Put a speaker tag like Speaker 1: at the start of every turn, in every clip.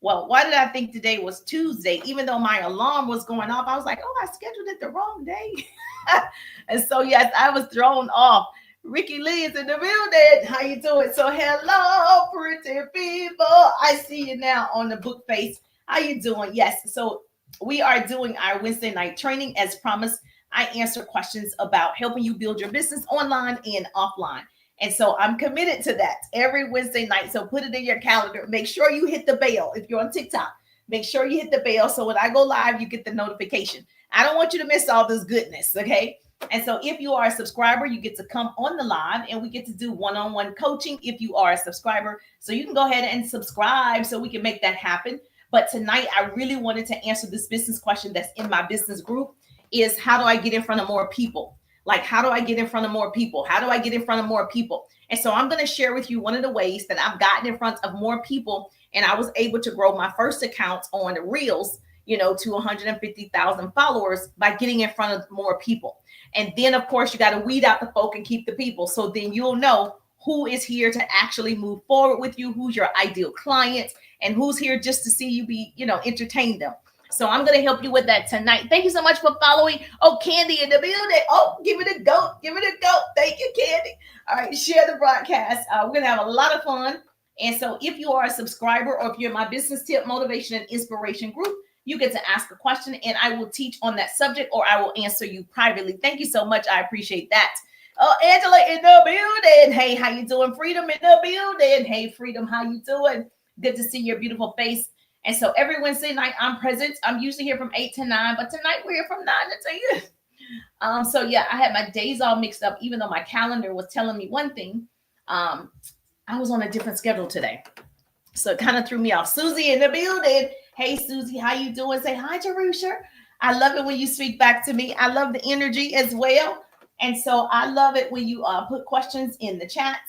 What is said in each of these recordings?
Speaker 1: Well, why did I think today was Tuesday? Even though my alarm was going off, I was like, oh, I scheduled it the wrong day. And so, yes, I was thrown off. Ricky Lee is in the building. How you doing? So, hello, pretty people. I see you now on the book face. How you doing? Yes. So, we are doing our Wednesday night training as promised. I answer questions about helping you build your business online and offline. And so I'm committed to that every Wednesday night. So put it in your calendar. Make sure you hit the bell. If you're on TikTok, make sure you hit the bell. So when I go live, you get the notification. I don't want you to miss all this goodness. Okay. And so if you are a subscriber, you get to come on the live and we get to do one-on-one coaching if you are a subscriber. So you can go ahead and subscribe so we can make that happen. But tonight, I really wanted to answer this business question that's in my business group is how do I get in front of more people? Like, how do I get in front of more people? How do I get in front of more people? And so I'm going to share with you one of the ways that I've gotten in front of more people. And I was able to grow my first account on Reels, to 150,000 followers by getting in front of more people. And then, of course, you got to weed out the folk and keep the people. So then you'll know who is here to actually move forward with you, who's your ideal client, and who's here just to see you be, entertain them. So I'm going to help you with that tonight. Thank you so much for following. Oh, Candy in the building. Oh, give it a go. Give it a go. Thank you, Candy. All right, share the broadcast. We're going to have a lot of fun. And so if you are a subscriber or if you're in my business tip, motivation, and inspiration group, you get to ask a question and I will teach on that subject or I will answer you privately. Thank you so much. I appreciate that. Oh, Angela in the building. Hey, how you doing? Freedom in the building. Hey, Freedom, how you doing? Good to see your beautiful face. And so every Wednesday night I'm present. I'm usually here from 8 to 9, but tonight we're here from 9 to 10. So yeah, I had my days all mixed up, even though my calendar was telling me one thing. I was on a different schedule today. So it kind of threw me off. Susie in the building. Hey, Susie, how you doing? Say hi, Jerusha. I love it when you speak back to me. I love the energy as well. And so I love it when you put questions in the chat.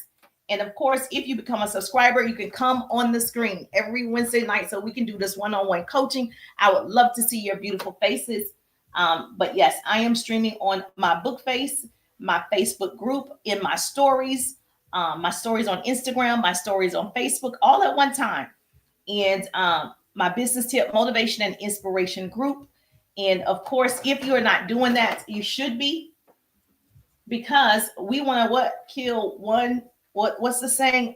Speaker 1: And of course, if you become a subscriber, you can come on the screen every Wednesday night so we can do this one-on-one coaching. I would love to see your beautiful faces. But yes, I am streaming on my book face, my Facebook group, in my stories on Instagram, my stories on Facebook, all at one time. And my business tip, motivation, and inspiration group. And of course, if you're not doing that, you should be, because we want to kill one. What's the saying?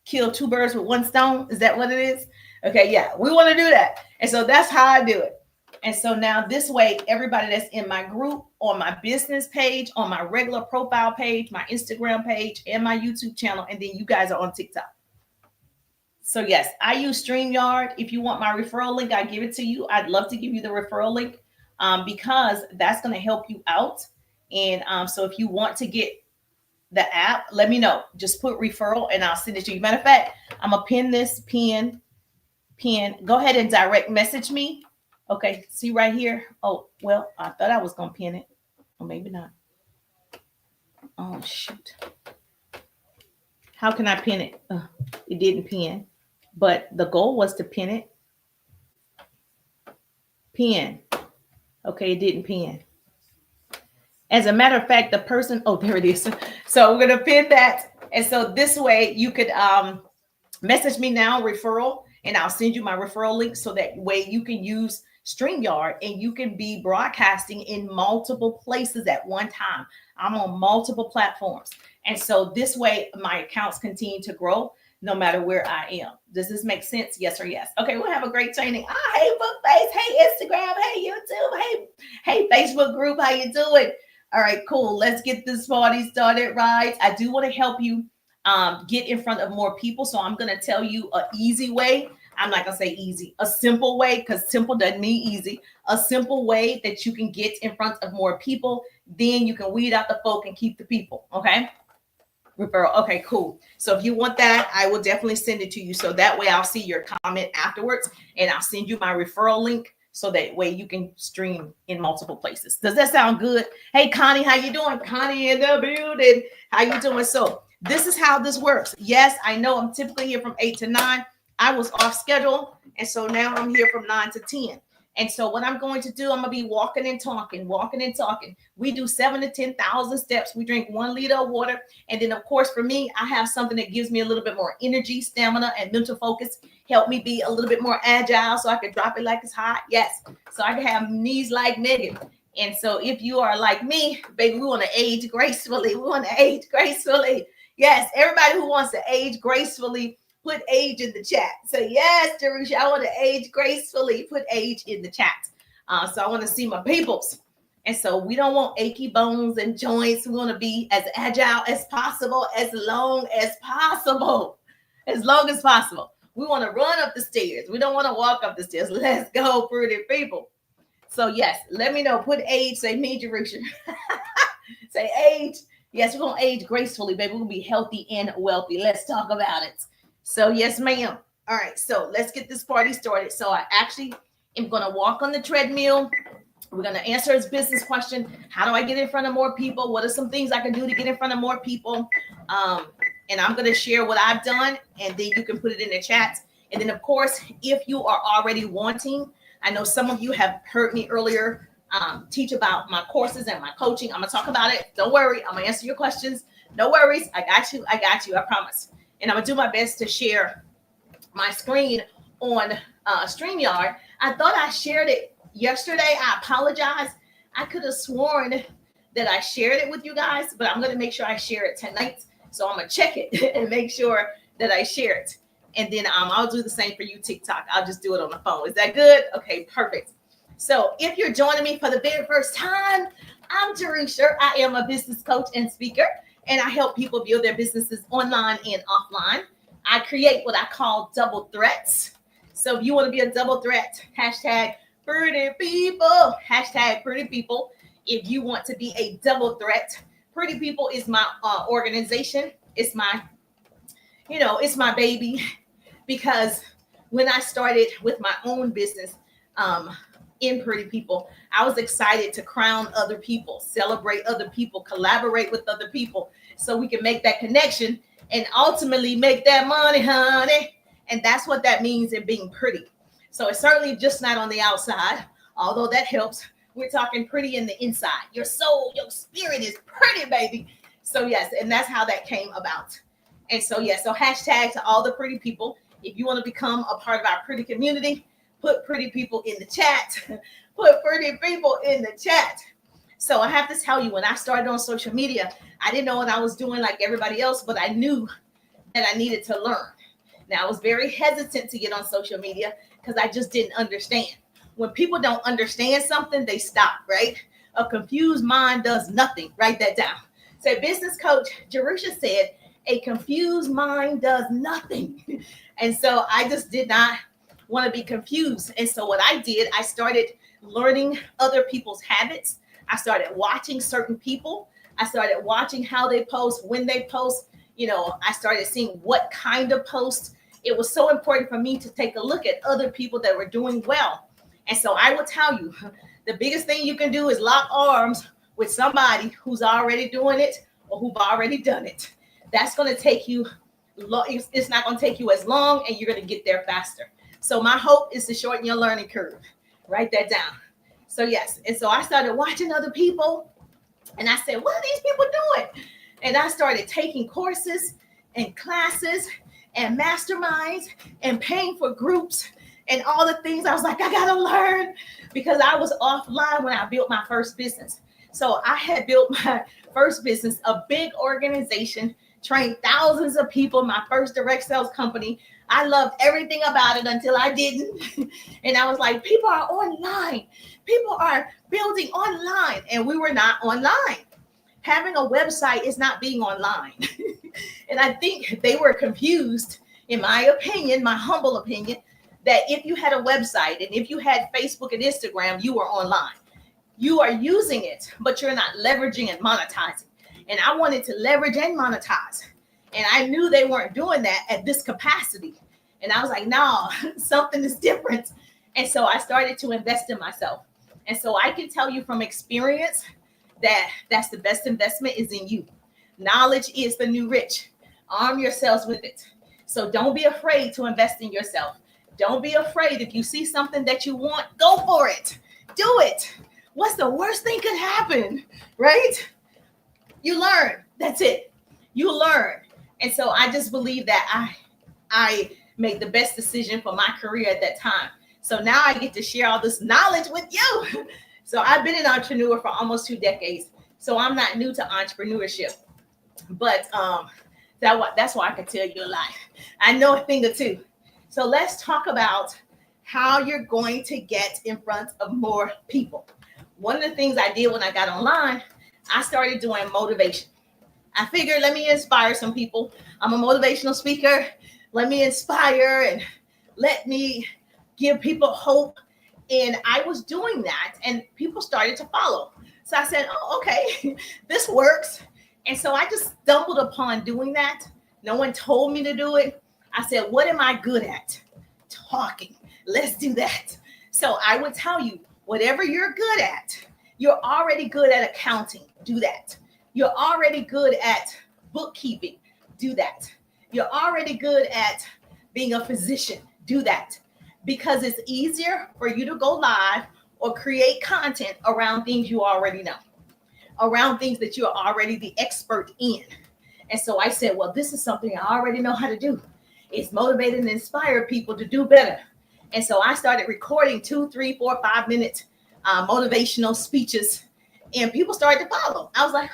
Speaker 1: Kill two birds with one stone. Is that what it is? Okay, yeah, we want to do that. And so that's how I do it. And so now this way, everybody that's in my group, on my business page, on my regular profile page, my Instagram page, and my YouTube channel, and then you guys are on TikTok. So yes, I use StreamYard. If you want my referral link, I give it to you. I'd love to give you the referral link because that's going to help you out. And so if you want to get the app, let me know. Just put referral and I'll send it to you. Matter of fact, I'm going to pin this pin. Go ahead and direct message me. Okay, see right here. Oh, well, I thought I was going to pin it. Or maybe not. Oh, shoot. How can I pin it? It didn't pin. But the goal was to pin it. Pin. Okay, it didn't pin. As a matter of fact, the person, oh, there it is. So we're going to pin that. And so this way you could message me now, referral, and I'll send you my referral link so that way you can use StreamYard and you can be broadcasting in multiple places at one time. I'm on multiple platforms. And so this way my accounts continue to grow no matter where I am. Does this make sense? Yes or yes? Okay, we'll have a great training. Hey, Bookface. Hey, Instagram. Hey, YouTube. Hey, Facebook group. How you doing? All right, cool. Let's get this party started, right? I do want to help you get in front of more people. So I'm going to tell you an easy way. I'm not going to say easy, a simple way, because simple doesn't mean easy. A simple way that you can get in front of more people. Then you can weed out the folk and keep the people. Okay. Referral. Okay, cool. So if you want that, I will definitely send it to you. So that way I'll see your comment afterwards and I'll send you my referral link. So that way you can stream in multiple places. Does that sound good? Hey, Connie, how you doing? Connie in the building. How you doing? So this is how this works. Yes, I know I'm typically here from 8 to 9. I was off schedule. And so now I'm here from 9 to 10. And so what I'm going to do, I'm going to be walking and talking, walking and talking. We do 7,000 to 10,000 steps. We drink 1 liter of water. And then, of course, for me, I have something that gives me a little bit more energy, stamina, and mental focus. Help me be a little bit more agile so I can drop it like it's hot. Yes. So I can have knees like Megan. And so if you are like me, baby, we want to age gracefully. We want to age gracefully. Yes. Everybody who wants to age gracefully, put age in the chat. So yes, Jerusha, I want to age gracefully. Put age in the chat. So I want to see my peoples. And so we don't want achy bones and joints. We want to be as agile as possible, as long as possible. As long as possible. We want to run up the stairs. We don't want to walk up the stairs. Let's go, pretty people. So yes, let me know. Put age. Say me, Jerusha. Say age. Yes, we're going to age gracefully, baby. We're going to be healthy and wealthy. Let's talk about it. So yes, ma'am. All right, so let's get this party started. So I actually am going to walk on the treadmill. We're going to answer his business question. How do I get in front of more people? What are some things I can do to get in front of more people? And I'm going to share what I've done, and then you can put it in the chat. And then, of course, if you are already wanting, I know some of you have heard me earlier teach about my courses and my coaching. I'm going to talk about it. Don't worry. I'm going to answer your questions. No worries. I got you. I promise. And I'm going to do my best to share my screen on StreamYard. I thought I shared it yesterday. I apologize. I could have sworn that I shared it with you guys, but I'm going to make sure I share it tonight. So I'm going to check it and make sure that I share it. And then I'll do the same for you, TikTok. I'll just do it on the phone. Is that good? Okay, perfect. So if you're joining me for the very first time, I'm Jerusha. I am a business coach and speaker, and I help people build their businesses online and offline. I create what I call double threats. So if you want to be a double threat, hashtag pretty people, hashtag pretty people. If you want to be a double threat, Pretty People is my organization. It's my, it's my baby, because when I started with my own business in Pretty People, I was excited to crown other people, celebrate other people, collaborate with other people so we can make that connection and ultimately make that money, honey. And that's what that means in being pretty. So it's certainly just not on the outside, although that helps. We're talking pretty in the inside. Your soul, your spirit is pretty, baby. So yes, and that's how that came about. And so yes, so hashtag to all the pretty people. If you want to become a part of our pretty community, put Pretty People in the chat. Put Pretty People in the chat. So I have to tell you, when I started on social media, I didn't know what I was doing like everybody else, but I knew that I needed to learn. Now, I was very hesitant to get on social media because I just didn't understand. When people don't understand something, they stop, right? A confused mind does nothing. Write that down. So business coach Jerusha said, a confused mind does nothing. And so I just did not want to be confused. And so what I did, I started learning other people's habits. I started watching certain people. I started watching how they post, when they post. I started seeing what kind of posts. It was so important for me to take a look at other people that were doing well. And so I will tell you, the biggest thing you can do is lock arms with somebody who's already doing it or who've already done it. That's going to take you, it's not going to take you as long, and you're going to get there faster. So my hope is to shorten your learning curve. Write that down. So yes, and so I started watching other people, and I said, what are these people doing? And I started taking courses and classes and masterminds and paying for groups and all the things. I was like, I got to learn, because I was offline when I built my first business. So I had built my first business, a big organization, trained thousands of people, my first direct sales company. I loved everything about it until I didn't. And I was like, people are online. People are building online. And we were not online. Having a website is not being online. And I think they were confused, in my opinion, my humble opinion, that if you had a website and if you had Facebook and Instagram, you were online. You are using it, but you're not leveraging and monetizing. And I wanted to leverage and monetize. And I knew they weren't doing that at this capacity. And I was like, no, something is different. And so I started to invest in myself. And so I can tell you from experience that that's the best investment is in you. Knowledge is the new rich. Arm yourselves with it. So don't be afraid to invest in yourself. Don't be afraid. If you see something that you want, go for it. Do it. What's the worst thing could happen, right? You learn. That's it. You learn. And so I just believe that I made the best decision for my career at that time. So now I get to share all this knowledge with you. So I've been an entrepreneur for almost 2 decades. So I'm not new to entrepreneurship. But that's why I can tell you a lot. I know a thing or two. So let's talk about how you're going to get in front of more people. One of the things I did when I got online, I started doing motivation. I figured, let me inspire some people. I'm a motivational speaker. Let me inspire and let me give people hope. And I was doing that, and people started to follow. So I said, oh, okay, this works. And so I just stumbled upon doing that. No one told me to do it. I said, what am I good at? Talking. Let's do that. So I would tell you, whatever you're good at, you're already good at accounting. Do that. You're already good at bookkeeping. Do that. You're already good at being a physician. Do that. Because it's easier for you to go live or create content around things you already know, around things that you're already the expert in. And so I said, well, this is something I already know how to do. It's motivate and inspire people to do better. And so I started recording 2, 3, 4, 5 minute motivational speeches, and people started to follow. I was like,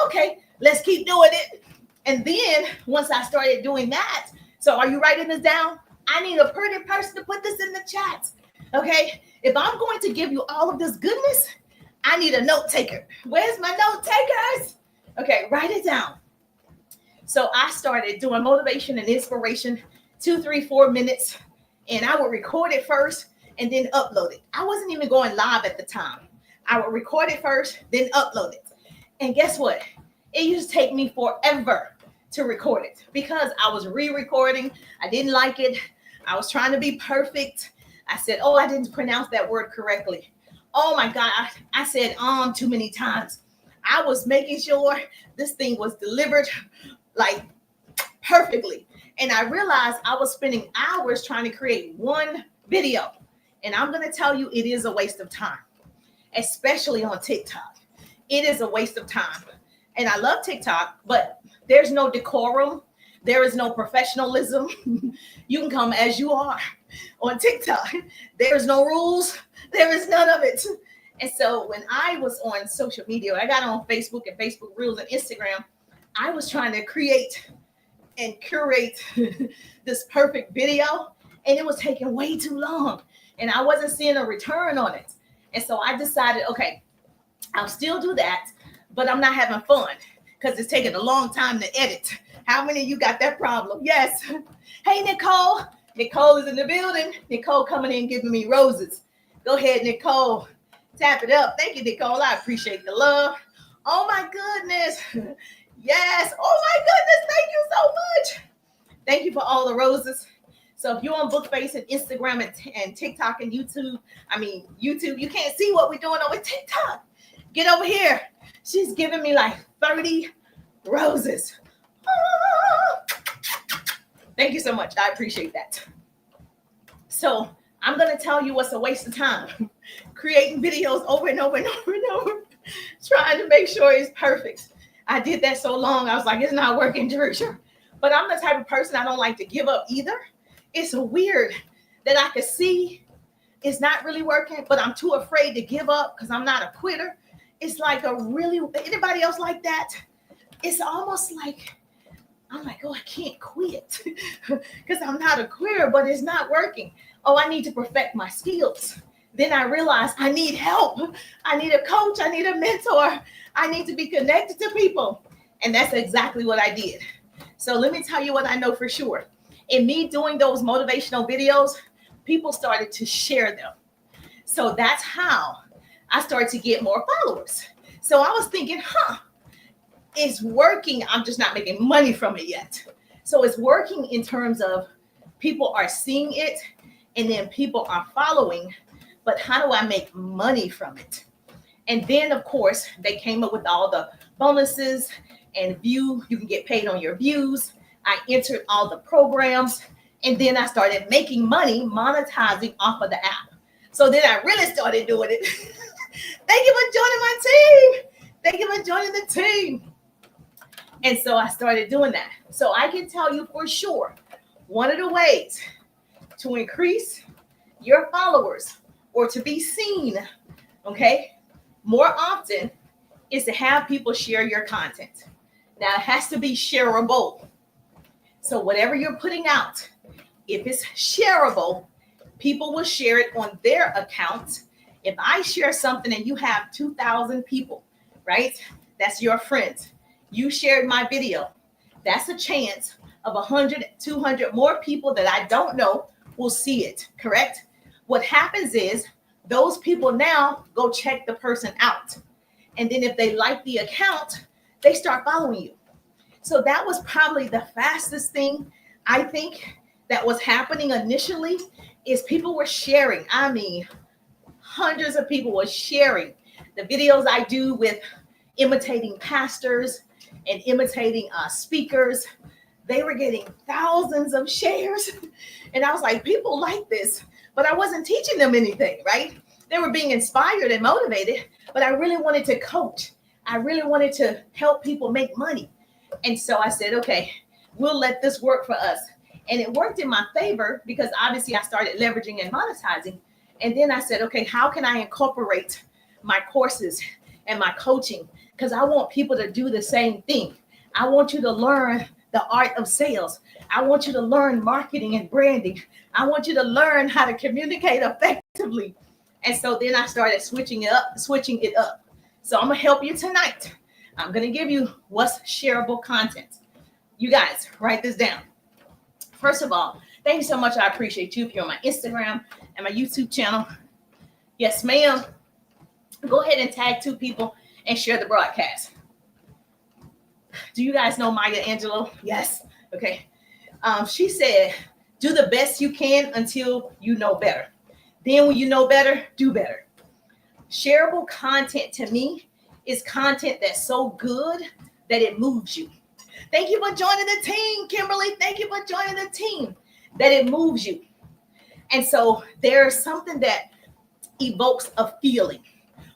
Speaker 1: okay, let's keep doing it. And then once I started doing that, so are you writing this down? I need a pretty person to put this in the chat. Okay, if I'm going to give you all of this goodness, I need a note taker. Where's my note takers? Okay, write it down. So I started doing motivation and inspiration, 2, 3, 4 minutes, and I would record it first and then upload it. I wasn't even going live at the time. I would record it first, then upload it. And guess what? It used to take me forever to record it because I was re-recording. I didn't like it. I was trying to be perfect. I said, oh, I didn't pronounce that word correctly. Oh my God, I said too many times. I was making sure this thing was delivered like perfectly. And I realized I was spending hours trying to create one video. And I'm going to tell you, it is a waste of time, especially on TikTok. It is a waste of time. And I love TikTok, but there's no decorum. There is no professionalism. You can come as you are on TikTok. There's no rules. There is none of it. And so when I was on social media, I got on Facebook and Facebook Reels and Instagram, I was trying to create and curate this perfect video, and it was taking way too long, and I wasn't seeing a return on it. And so I decided, okay, I'll still do that, but I'm not having fun because it's taking a long time to edit. How many of you got that problem? Yes. Hey, Nicole. Nicole is in the building. Nicole coming in giving me roses. Go ahead, Nicole. Tap it up. Thank you, Nicole. I appreciate the love. Oh, my goodness. Yes. Oh, my goodness. Thank you so much. Thank you for all the roses. So if you're on Bookface and Instagram and TikTok and YouTube, you can't see what we're doing over TikTok. Get over here. She's giving me like 30 roses. Thank you so much. I appreciate that. So I'm going to tell you what's a waste of time. Creating videos over and over and over and over, trying to make sure it's perfect. I did that so long, I was like, it's not working, Jerusha. But I'm the type of person, I don't like to give up either. It's weird that I can see it's not really working, but I'm too afraid to give up because I'm not a quitter. It's like anybody else like that? It's almost like, I'm like, oh, I can't quit because I'm not a quitter, but it's not working. Oh, I need to perfect my skills. Then I realized I need help. I need a coach. I need a mentor. I need to be connected to people. And that's exactly what I did. So let me tell you what I know for sure. In me doing those motivational videos, people started to share them. So that's how I started to get more followers. So I was thinking, it's working. I'm just not making money from it yet. So it's working in terms of people are seeing it and then people are following. But how do I make money from it? And then, of course, they came up with all the bonuses and you can get paid on your views. I entered all the programs And then I started making money monetizing off of the app. So then I really started doing it. Thank you for joining my team. Thank you for joining the team. And so I started doing that. So I can tell you for sure, one of the ways to increase your followers or to be seen, okay, more often is to have people share your content. Now it has to be shareable. So whatever you're putting out, if it's shareable, people will share it on their account. If I share something and you have 2,000 people, right? That's your friends. You shared my video. That's a chance of 100, 200 more people that I don't know will see it, correct? What happens is those people now go check the person out. And then if they like the account, they start following you. So that was probably the fastest thing I think that was happening initially is people were sharing. I mean, hundreds of people were sharing the videos I do with imitating pastors and imitating speakers. They were getting thousands of shares. And I was like, people like this, but I wasn't teaching them anything, right? They were being inspired and motivated, but I really wanted to coach. I really wanted to help people make money. And so I said, okay, we'll let this work for us. And it worked in my favor because obviously I started leveraging and monetizing. And then I said, okay, how can I incorporate my courses and my coaching? Because I want people to do the same thing. I want you to learn the art of sales. I want you to learn marketing and branding. I want you to learn how to communicate effectively. And so then I started switching it up. So I'm going to help you tonight. I'm going to give you what's shareable content. You guys, write this down. First of all, thank you so much. I appreciate you if you're on my Instagram and my YouTube channel. Yes, ma'am. Go ahead and tag 2 people and share the broadcast. Do you guys know Maya Angelou? Yes. Okay. She said, do the best you can until you know better. Then when you know better, do better. Shareable content to me is content that's so good that it moves you. Thank you for joining the team, Kimberly. Thank you for joining the team. That it moves you. And so there's something that evokes a feeling.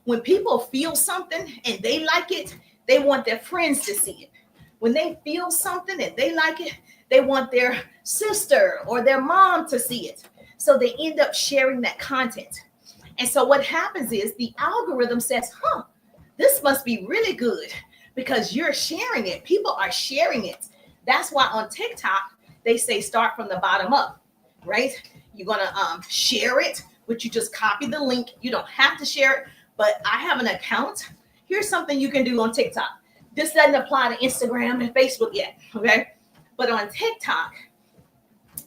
Speaker 1: When people feel something and they like it, they want their friends to see it. When they feel something and they like it, they want their sister or their mom to see it. So they end up sharing that content. And so what happens is the algorithm says, this must be really good because you're sharing it. People are sharing it. That's why on TikTok, they say start from the bottom up, right? You're going to share it, but you just copy the link. You don't have to share it, but I have an account. Here's something you can do on TikTok. This doesn't apply to Instagram and Facebook yet, okay? But on TikTok,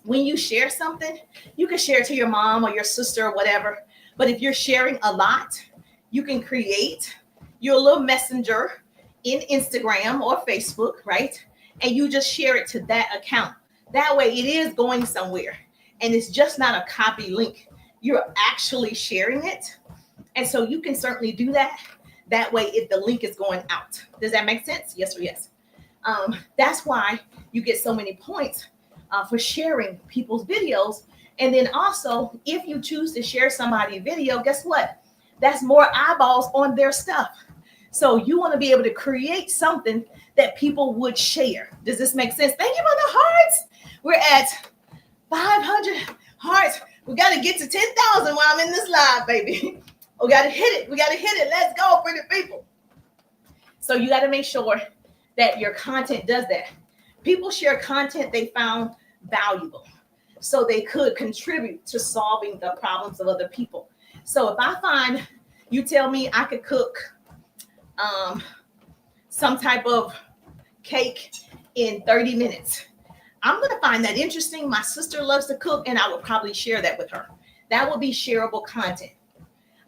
Speaker 1: when you share something, you can share it to your mom or your sister or whatever. But if you're sharing a lot, you can create your little messenger in Instagram or Facebook, right? And you just share it to that account. That way it is going somewhere. And it's just not a copy link. You're actually sharing it. And so you can certainly do that. That way if the link is going out. Does that make sense? Yes or yes? That's why you get so many points for sharing people's videos. And then also, if you choose to share somebody's video, guess what? That's more eyeballs on their stuff. So you want to be able to create something that people would share. Does this make sense? Thank you for the hearts. We're at 500 hearts. We got to get to 10,000 while I'm in this live, baby. We got to hit it. We got to hit it. Let's go, pretty people. So you got to make sure that your content does that. People share content they found valuable, so they could contribute to solving the problems of other people. So if I find you tell me I could cook some type of cake in 30 minutes, I'm going to find that interesting. My sister loves to cook, and I would probably share that with her. That would be shareable content.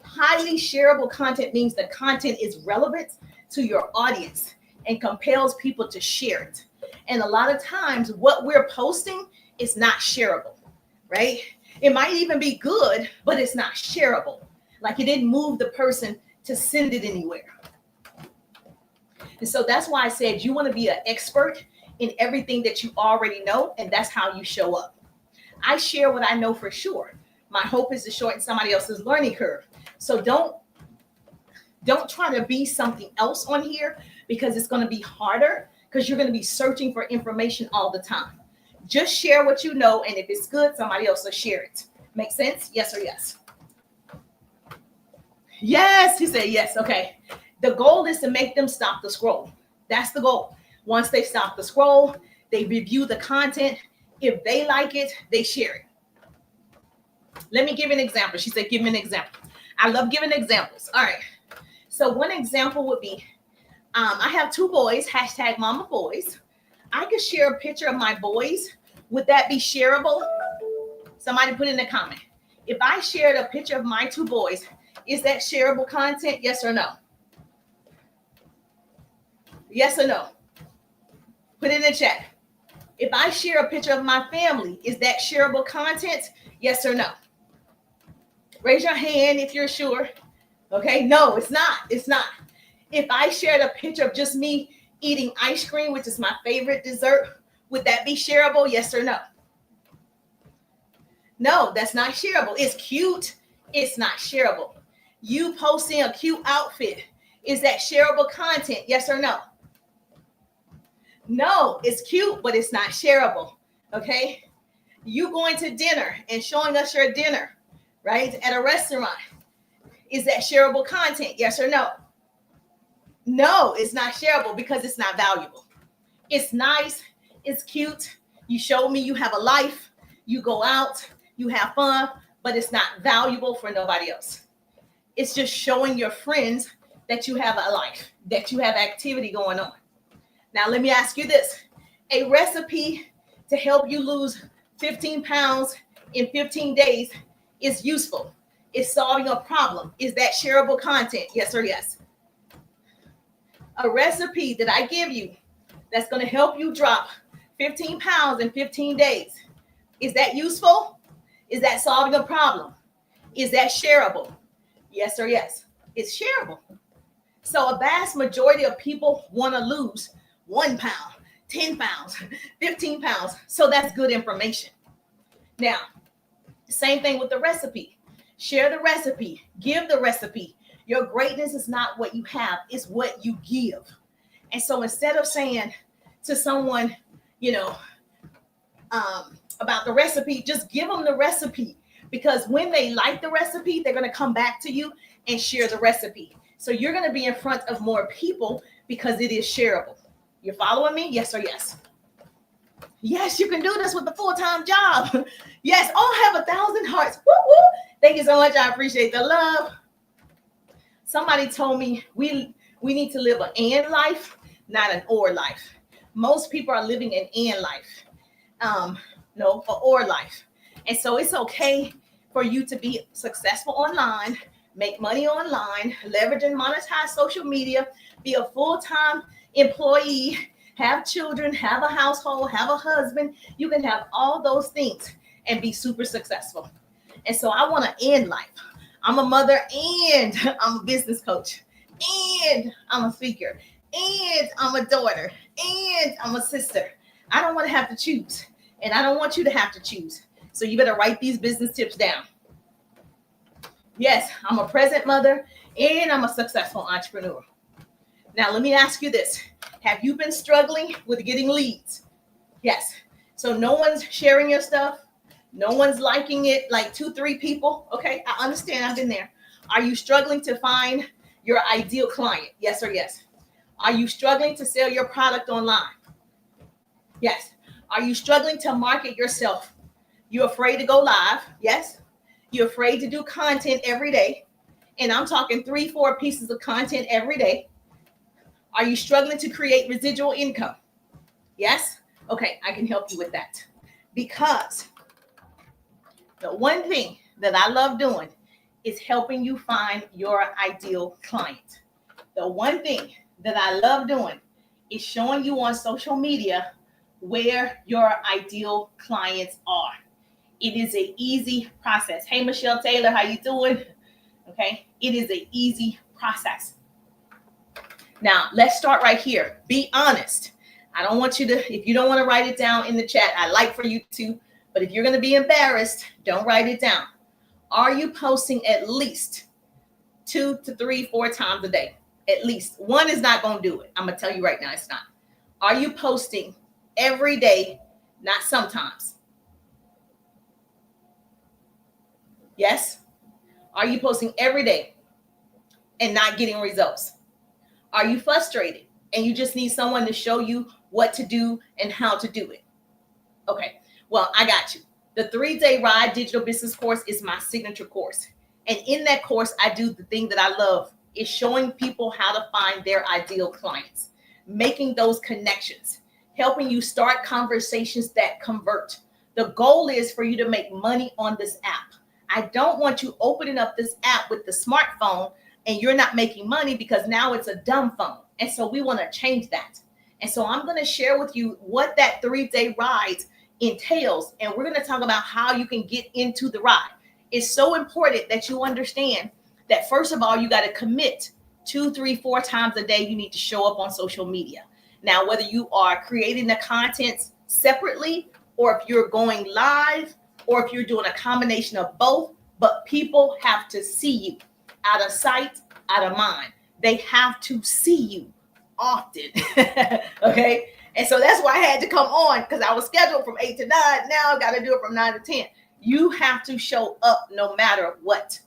Speaker 1: Highly shareable content means the content is relevant to your audience and compels people to share it. And a lot of times what we're posting is not shareable, right? It might even be good, but it's not shareable. Like it didn't move the person to send it anywhere. And so that's why I said you want to be an expert in everything that you already know, and that's how you show up. I share what I know for sure. My hope is to shorten somebody else's learning curve. So don't try to be something else on here, because it's going to be harder, because you're going to be searching for information all the time. Just share what you know, and if it's good, somebody else will share it. Make sense? Yes or yes? Yes, he said yes. Okay. The goal is to make them stop the scroll. That's the goal. Once they stop the scroll, they review the content. If they like it, they share it. Let me give an example. She said, give me an example. I love giving examples. All right. So one example would be, I have 2 boys, hashtag mama boys. I could share a picture of my boys. Would that be shareable? Somebody put in a comment. If I shared a picture of my 2 boys, is that shareable content? Yes or no? Yes or no? Put it in the chat. If I share a picture of my family, is that shareable content? Yes or no? Raise your hand if you're sure. Okay, no, it's not. It's not. If I shared a picture of just me eating ice cream, which is my favorite dessert, would that be shareable? Yes or no? No, that's not shareable. It's cute. It's not shareable. You posting a cute outfit, is that shareable content? Yes or no? No, it's cute, but it's not shareable. Okay. You going to dinner and showing us your dinner, right, at a restaurant, is that shareable content? Yes or no? No, it's not shareable, because it's not valuable. It's nice. It's cute. You show me you have a life. You go out. You have fun, but it's not valuable for nobody else. It's just showing your friends that you have a life, that you have activity going on. Now, let me ask you this. A recipe to help you lose 15 pounds in 15 days is useful. It's solving a problem. Is that shareable content? Yes or yes? A recipe that I give you that's going to help you drop 15 pounds in 15 days. Is that useful? Is that solving a problem? Is that shareable? Yes or yes? It's shareable. So a vast majority of people want to lose 1 pound, 10 pounds, 15 pounds. So that's good information. Now, same thing with the recipe. Share the recipe. Give the recipe. Your greatness is not what you have, it's what you give. And so instead of saying to someone, about the recipe, just give them the recipe. Because when they like the recipe, they're going to come back to you and share the recipe. So you're going to be in front of more people because it is shareable. You're following me? Yes or yes? Yes, you can do this with a full-time job. Yes. Oh, have 1,000 hearts. Woo, woo. Thank you so much. I appreciate the love. Somebody told me we need to live an and life, not an or life. Most people are living an and life. No, an or life. And so it's okay for you to be successful online, make money online, leverage and monetize social media, be a full-time employee, have children, have a household, have a husband. You can have all those things and be super successful. And so I want to end life. I'm a mother and I'm a business coach and I'm a speaker and I'm a daughter and I'm a sister. I don't want to have to choose, and I don't want you to have to choose. So you better write these business tips down. Yes, I'm a present mother and I'm a successful entrepreneur. Now, let me ask you this. Have you been struggling with getting leads? Yes. So no one's sharing your stuff. No one's liking it, like 2-3 people. Okay, I understand. I've been there. Are you struggling to find your ideal client? Yes or yes? Are you struggling to sell your product online? Yes. Are you struggling to market yourself? You're afraid to go live? Yes. You're afraid to do content every day. And I'm talking 3-4 pieces of content every day. Are you struggling to create residual income? Yes. Okay, I can help you with that. Because the one thing that I love doing is helping you find your ideal client. The one thing that I love doing is showing you on social media where your ideal clients are. It is an easy process. Hey, Michelle Taylor, how you doing? Okay, it is an easy process. Now, let's start right here. Be honest. I don't want you to, if you don't want to write it down in the chat, I'd like for you to But if you're going to be embarrassed, don't write it down. Are you posting at least 2 to 3, 4 times a day? At least. One is not going to do it. I'm going to tell you right now, it's not. Are you posting every day, not sometimes? Yes? Are you posting every day and not getting results? Are you frustrated and you just need someone to show you what to do and how to do it? Okay, well, I got you. The 3-day Ride Digital Business course is my signature course. And in that course, I do the thing that I love, is showing people how to find their ideal clients, making those connections, helping you start conversations that convert. The goal is for you to make money on this app. I don't want you opening up this app with the smartphone and you're not making money, because now it's a dumb phone. And so we want to change that. And so I'm going to share with you what that 3-day ride entails. And we're going to talk about how you can get into the ride. It's so important that you understand that, first of all, you got to commit 2, 3, 4 times a day. You need to show up on social media. Now, whether you are creating the content separately, or if you're going live, or if you're doing a combination of both, but people have to see you. Out of sight, out of mind. They have to see you often. Okay. And so that's why I had to come on, because I was scheduled from 8 to 9. Now I got to do it from 9 to 10. You have to show up no matter what.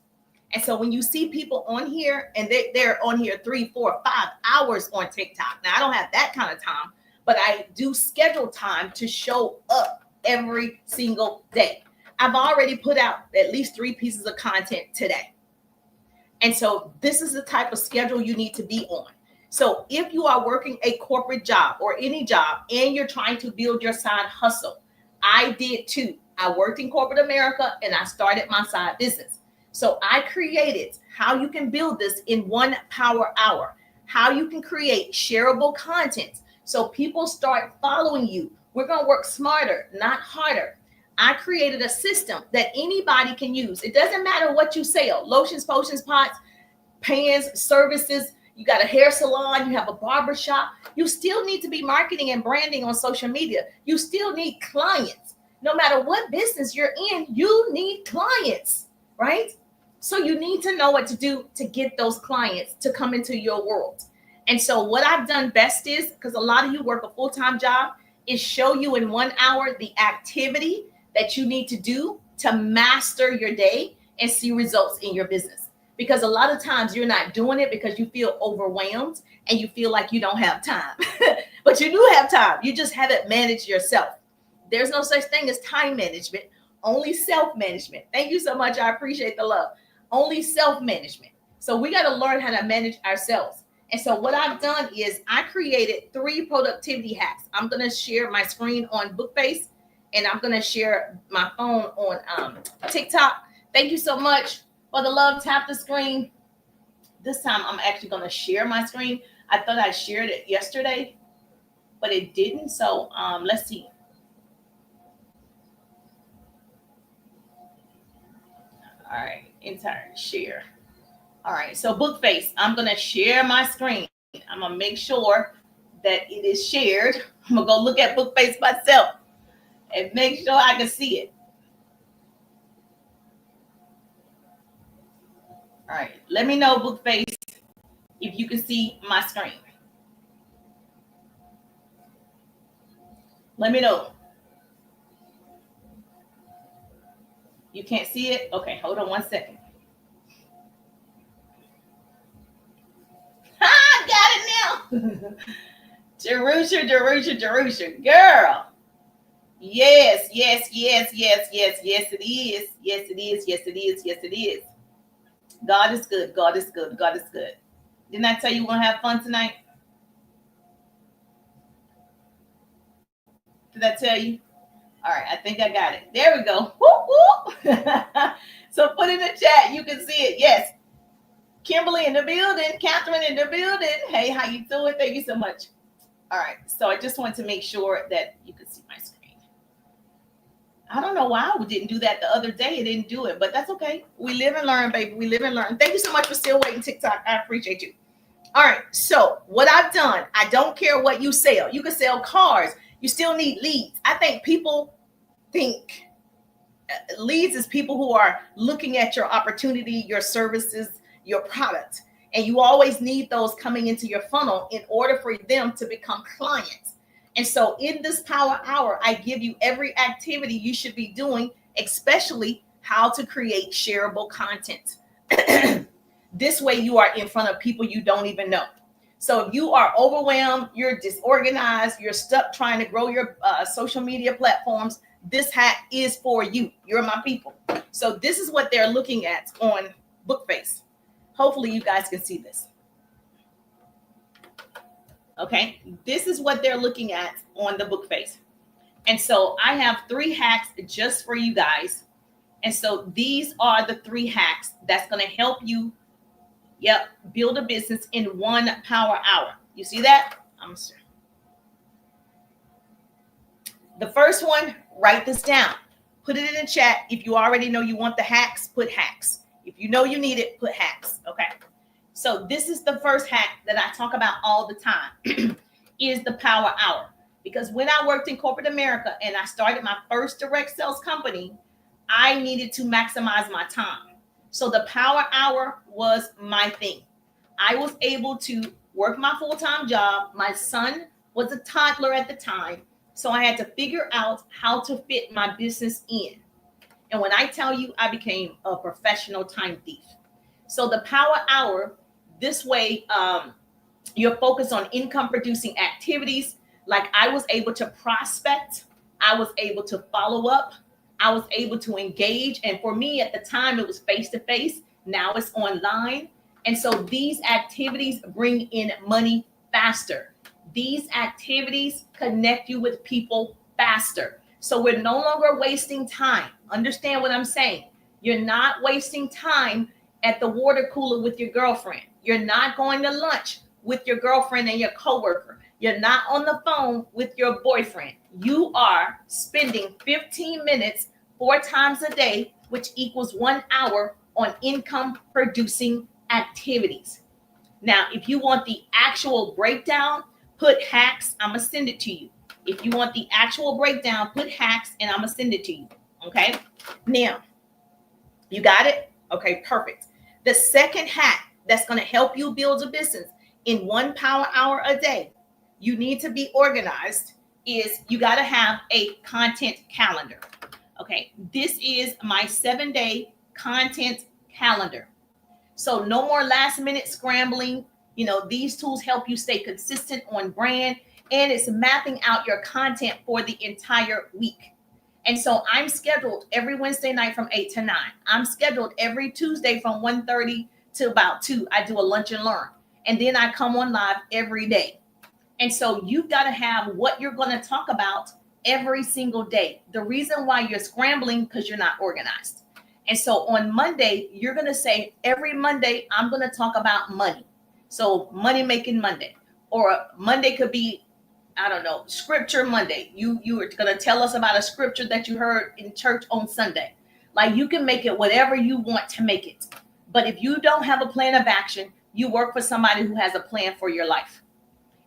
Speaker 1: And so when you see people on here and they're on here 3, 4, 5 hours on TikTok. Now I don't have that kind of time, but I do schedule time to show up every single day. I've already put out at least 3 pieces of content today. And so this is the type of schedule you need to be on. So if you are working a corporate job or any job and you're trying to build your side hustle, I did too. I worked in corporate America and I started my side business. So I created how you can build this in 1 power hour, how you can create shareable content so people start following you. We're going to work smarter, not harder. I created a system that anybody can use. It doesn't matter what you sell: lotions, potions, pots, pans, services. You got a hair salon, you have a barber shop. You still need to be marketing and branding on social media. You still need clients. No matter what business you're in, you need clients, right? So you need to know what to do to get those clients to come into your world. And so what I've done best is, because a lot of you work a full-time job, is show you in 1 hour the activity that you need to do to master your day and see results in your business. Because a lot of times you're not doing it because you feel overwhelmed and you feel like you don't have time. But you do have time. You just haven't managed yourself. There's no such thing as time management, only self-management. Thank you so much. I appreciate the love. Only self-management. So we got to learn how to manage ourselves. And so what I've done is I created 3 productivity hacks. I'm going to share my screen on Bookface, and I'm going to share my phone on TikTok. Thank you so much for the love. Tap the screen. This time I'm actually going to share my screen. I thought I shared it yesterday, but it didn't. So let's see. All right, entire share. All right, so Bookface, I'm going to share my screen. I'm going to make sure that it is shared. I'm going to go look at Bookface myself and make sure I can see it. All right, let me know, Bookface, if you can see my screen. Let me know. You can't see it? Okay, hold on 1 second. Got it now. Jerusha, girl. Yes, it is. Yes, it is. God is good. Didn't I tell you we're going to have fun tonight? Did I tell you? All right, I think I got it. There we go. Whoop, whoop. So put in the chat. You can see it. Yes. Kimberly in the building. Catherine in the building. Hey, how you doing? Thank you so much. All right. So I just wanted to make sure that you could see my screen. I don't know why we didn't do that the other day. It didn't do it, but that's okay. We live and learn, baby. We live and learn. Thank you so much for still waiting, TikTok. I appreciate you. All right. So what I've done, I don't care what you sell. You can sell cars. You still need leads. I think people think Leads is people who are looking at your opportunity, your services, your product. And you always need those coming into your funnel in order for them to become clients. And so in this power hour, I give you every activity you should be doing, especially how to create shareable content. This way you are in front of people you don't even know. So if you are overwhelmed, you're disorganized, you're stuck trying to grow your social media platforms, this hack is for you. You're my people. So this is what they're looking at on Bookface. Hopefully you guys can see this. Okay, this is what they're looking at on the Bookface. And so I have 3 hacks just for you guys. And so these are the 3 hacks that's going to help you build a business in 1 power hour. You see that? The first one, write this down. Put it in the chat. If you already know you want the hacks, put hacks. If you know you need it, put hacks. Okay. So this is the first hack that I talk about all the time is the power hour. Because when I worked in corporate America and I started my first direct sales company, I needed to maximize my time. So the power hour was my thing. I was able to work my full-time job. My son was a toddler at the time. So I had to figure out how to fit my business in. And when I tell you, I became a professional time thief. So the power hour, this way, you're focused on income producing activities. Like I was able to prospect. I was able to follow up. I was able to engage. And for me at the time, it was face-to-face. Now it's online. And so these activities bring in money faster. These activities connect you with people faster. So we're no longer wasting time. Understand what I'm saying? You're not wasting time at the water cooler with your girlfriend. You're not going to lunch with your girlfriend and your coworker. You're not on the phone with your boyfriend. You are spending 15 minutes 4 times a day, which equals 1 hour on income producing activities. Now, if you want the actual breakdown, put hacks. I'm going to send it to you. If you want the actual breakdown, put hacks and I'm going to send it to you. Okay. Now, you got it? Okay, perfect. The second hack that's going to help you build a business in 1 power hour a day, you need to be organized, is you got to have a content calendar. Okay, this is my 7-day content calendar. So no more last minute scrambling. You know, these tools help you stay consistent on brand, and it's mapping out your content for the entire week. And so I'm scheduled every Wednesday night from 8 to 9. I'm scheduled every Tuesday from 1:30 to about 2. I do a lunch and learn. And then I come on live every day. And so you've got to have what you're going to talk about every single day. The reason why you're scrambling because you're not organized. And so on Monday, you're going to say every Monday, I'm going to talk about money. So money making Monday, or Monday could be, I don't know, scripture Monday. You are going to tell us about a scripture that you heard in church on Sunday. Like you can make it whatever you want to make it. But if you don't have a plan of action, you work for somebody who has a plan for your life.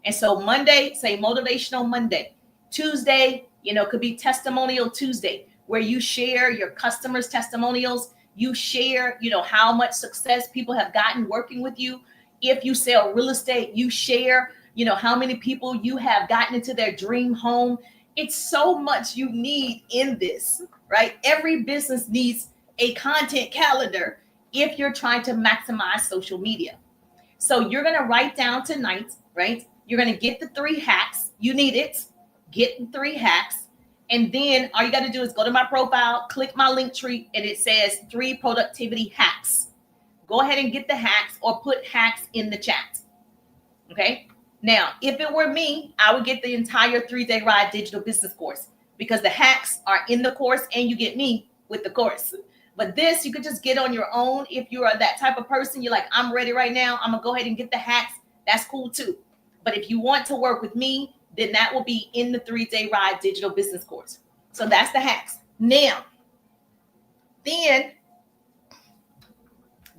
Speaker 1: And so Monday, say motivational Monday. Tuesday, could be testimonial Tuesday, where you share your customers' testimonials. You share, how much success people have gotten working with you. If you sell real estate, you share, how many people you have gotten into their dream home. It's so much you need in this, right? Every business needs a content calendar if you're trying to maximize social media. So you're going to write down tonight, right? You're going to get the 3 hacks. You need it. Get the 3 hacks. And then all you got to do is go to my profile, click my link tree, and it says 3 productivity hacks. Go ahead and get the hacks or put hacks in the chat. Okay. Now, if it were me, I would get the entire 3-day ride digital business course, because the hacks are in the course and you get me with the course. But this, you could just get on your own. If you are that type of person, you're like, I'm ready right now, I'm going to go ahead and get the hacks. That's cool too. But if you want to work with me, then that will be in the 3-day ride digital business course. So that's the hacks. Now, then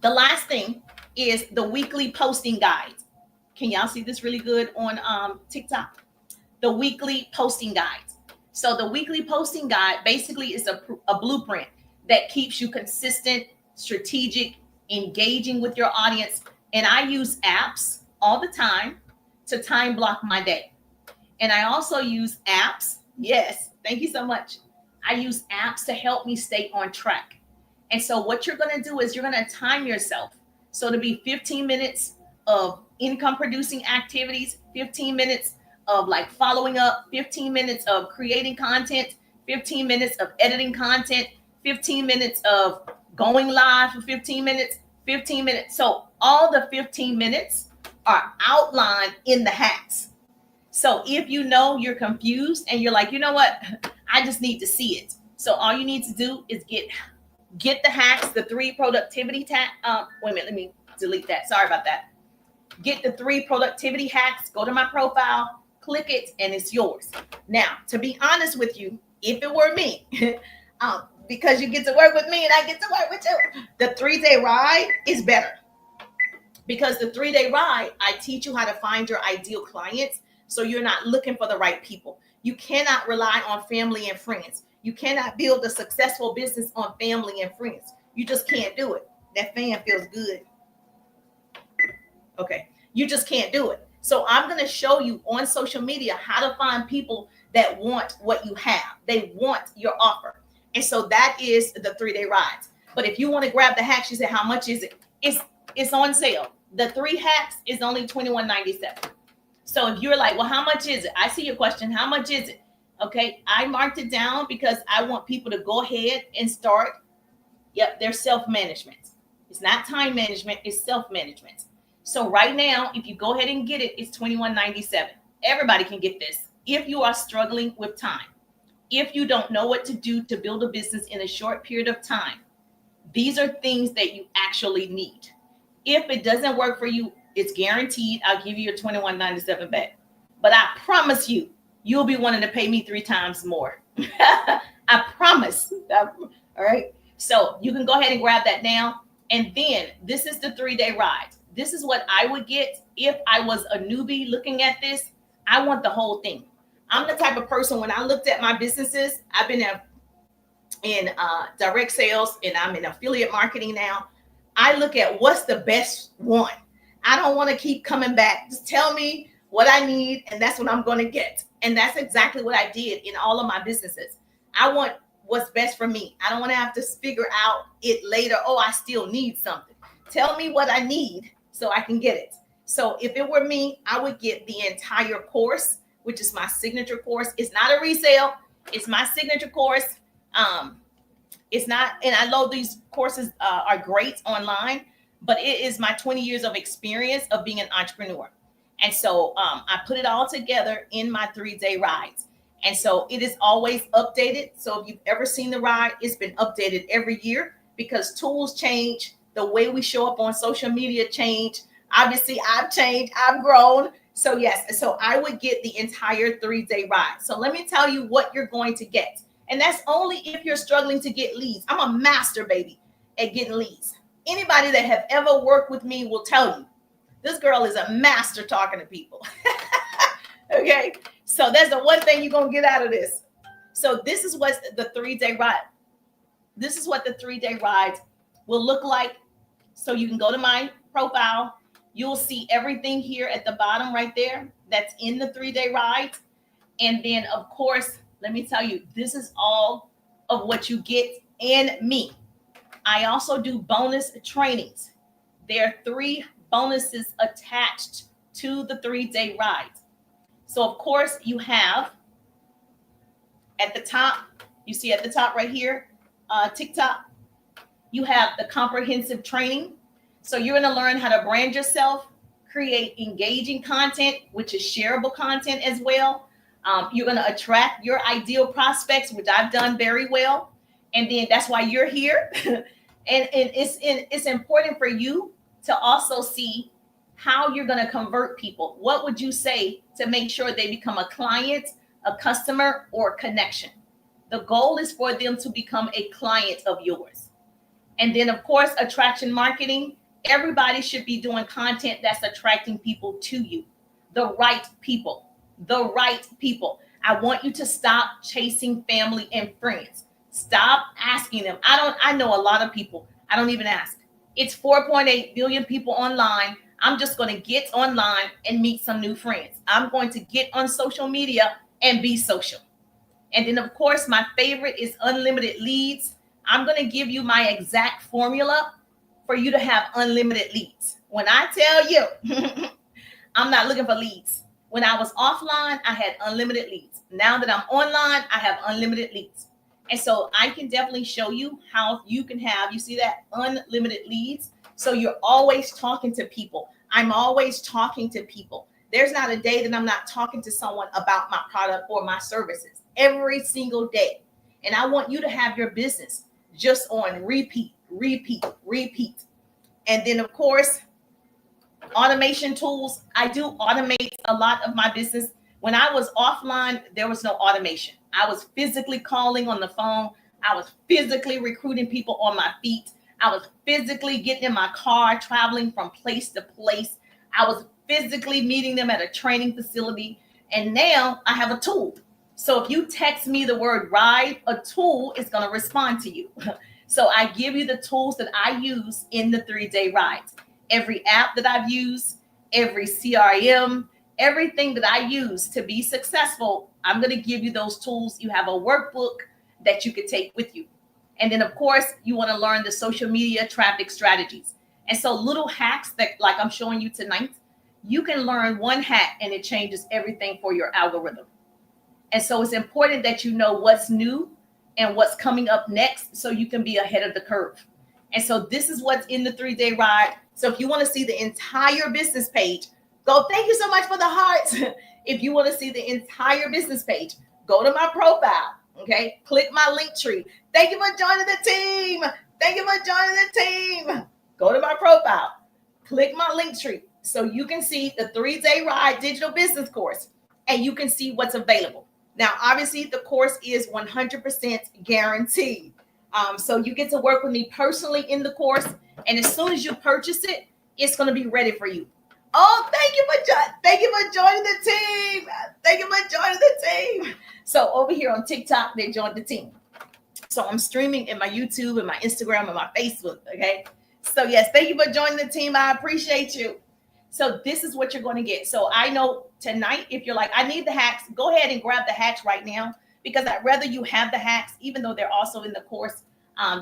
Speaker 1: the last thing is the weekly posting guides. Can y'all see this really good on TikTok? The weekly posting guides. So the weekly posting guide basically is a blueprint that keeps you consistent, strategic, engaging with your audience. And I use apps all the time to time block my day. And I also use apps. Yes, thank you so much. I use apps to help me stay on track. And so what you're going to do is you're going to time yourself. So to be 15 minutes of income producing activities, 15 minutes of like following up, 15 minutes of creating content, 15 minutes of editing content, 15 minutes of going live for 15 minutes, 15 minutes. So all the 15 minutes are outlined in the hacks. So if you know you're confused and you're like, you know what, I just need to see it. So all you need to do is get the hacks, the 3 productivity wait a minute, let me delete that. Sorry about that. Get the 3 productivity hacks, go to my profile, click it, and it's yours. Now, to be honest with you, if it were me, because you get to work with me and I get to work with you, the 3-day ride is better. Because the 3-day ride, I teach you how to find your ideal clients so you're not looking for the right people. You cannot rely on family and friends. You cannot build a successful business on family and friends. You just can't do it. That fan feels good. Okay. You just can't do it. So I'm going to show you on social media how to find people that want what you have. They want your offer. And so that is the 3-day rides. But if you want to grab the hacks, you say, how much is it? It's on sale. The 3 hacks is only $21.97. So if you're like, well, how much is it? I see your question. How much is it? Okay. I marked it down because I want people to go ahead and start. Yep. Their self-management. It's not time management. It's self-management. So right now, if you go ahead and get it, it's $21.97. Everybody can get this. If you are struggling with time, if you don't know what to do to build a business in a short period of time, these are things that you actually need. If it doesn't work for you, it's guaranteed I'll give you your $21.97 back. But I promise you, you'll be wanting to pay me 3 times more. I promise. All right. So you can go ahead and grab that now. And then this is the 3-day ride. This is what I would get if I was a newbie looking at this. I want the whole thing. I'm the type of person, when I looked at my businesses, I've been in direct sales and I'm in affiliate marketing now. I look at what's the best one. I don't want to keep coming back. Just tell me what I need, and that's what I'm going to get. And that's exactly what I did in all of my businesses. I want what's best for me. I don't want to have to figure out it later. Oh, I still need something. Tell me what I need so I can get it. So if it were me, I would get the entire course, which is my signature course. It's not a resale. It's my signature course. It's not, and I know these courses are great online, but it is my 20 years of experience of being an entrepreneur. And so I put it all together in my 3-day rides. And so it is always updated. So if you've ever seen the ride, it's been updated every year because tools change. The way we show up on social media change. Obviously, I've changed. I've grown. So yes, so I would get the entire 3-day ride. So let me tell you what you're going to get. And that's only if you're struggling to get leads. I'm a master, baby, at getting leads. Anybody that have ever worked with me will tell you, this girl is a master talking to people. Okay. So that's the one thing you're going to get out of this. So this is what the 3-day ride. This is what the 3-day ride will look like. So you can go to my profile. You'll see everything here at the bottom right there. That's in the 3-day ride. And then of course, let me tell you, this is all of what you get in me. I also do bonus trainings. There are 3 bonuses attached to the 3-day ride. So of course you have at the top, you see at the top right here, TikTok, you have the comprehensive training. So you're going to learn how to brand yourself, create engaging content, which is shareable content as well. You're going to attract your ideal prospects, which I've done very well. And then that's why you're here. and it's important for you to also see how you're going to convert people. What would you say to make sure they become a client, a customer, or a connection? The goal is for them to become a client of yours. And then, of course, attraction marketing. Everybody should be doing content that's attracting people to you. The right people. The right people. I want you to stop chasing family and friends. Stop asking them. I know a lot of people. I don't even ask. It's 4.8 billion people online. I'm just going to get online and meet some new friends. I'm going to get on social media and be social. And then, of course, my favorite is unlimited leads. I'm going to give you my exact formula for you to have unlimited leads. When I tell you, I'm not looking for leads. When I was offline, I had unlimited leads. Now that I'm online, I have unlimited leads. And so I can definitely show you how you can have, you see that, unlimited leads. So you're always talking to people. I'm always talking to people. There's not a day that I'm not talking to someone about my product or my services every single day. And I want you to have your business just on repeat, repeat, repeat. And then, of course, automation tools. I do automate a lot of my business. When I was offline, there was no automation. I was physically calling on the phone. I was physically recruiting people on my feet. I was physically getting in my car, traveling from place to place. I was physically meeting them at a training facility. And now I have a tool. So if you text me the word ride, a tool is going to respond to you. So I give you the tools that I use in the 3-day rides. Every app that I've used, every CRM, everything that I use to be successful, I'm going to give you those tools. You have a workbook that you could take with you. And then, of course, you want to learn the social media traffic strategies. And so little hacks that, like I'm showing you tonight, you can learn one hack and it changes everything for your algorithm. And so it's important that you know what's new and what's coming up next so you can be ahead of the curve. And so this is what's in the 3-day ride. So if you want to see the entire business page, go. Thank you so much for the hearts. If you want to see the entire business page, go to my profile. Okay. Click my link tree. Thank you for joining the team. Thank you for joining the team. Go to my profile. Click my link tree so you can see the 3-day ride digital business course and you can see what's available. Now, obviously, the course is 100% guaranteed. So you get to work with me personally in the course. And as soon as you purchase it, it's going to be ready for you. Oh, thank you for joining the team. Thank you for joining the team. So over here on TikTok, they joined the team. So I'm streaming in my YouTube and my Instagram and my Facebook. Okay. So yes, thank you for joining the team. I appreciate you. So this is what you're going to get. So I know tonight, if you're like, I need the hacks, go ahead and grab the hacks right now, because I'd rather you have the hacks, even though they're also in the course.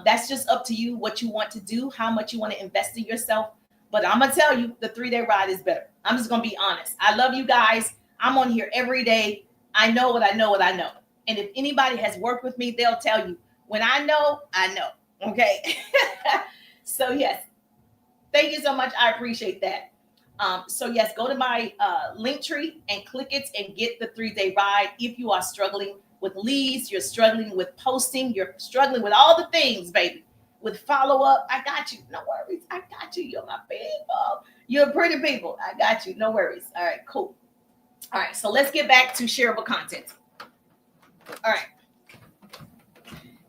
Speaker 1: That's just up to you, what you want to do, how much you want to invest in yourself. But I'm going to tell you, the 3-day ride is better. I'm just going to be honest. I love you guys. I'm on here every day. I know what I know. And if anybody has worked with me, they'll tell you, when I know, I know. Okay. So yes, thank you so much. I appreciate that. So yes, go to my link tree and click it and get the 3-day ride. If you are struggling with leads, you're struggling with posting, you're struggling with all the things, baby, with follow-up, I got you. No worries. I got you. You're my people. You're pretty people. I got you. No worries. All right, cool. All right, so let's get back to shareable content. All right.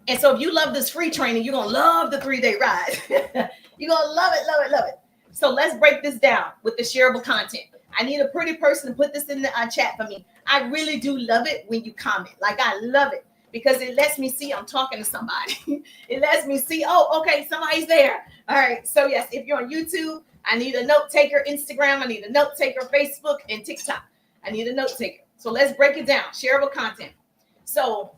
Speaker 1: And so if you love this free training, you're going to love the 3-day ride. You're going to love it. So let's break this down with the shareable content. I need a pretty person to put this in the chat for me. I really do love it when you comment. Like, I love it because it lets me see I'm talking to somebody. It lets me see, oh, okay, somebody's there. All right. So yes, if you're on YouTube, I need a note taker. Instagram, I need a note taker. Facebook and TikTok, I need a note taker. So let's break it down. Shareable content. So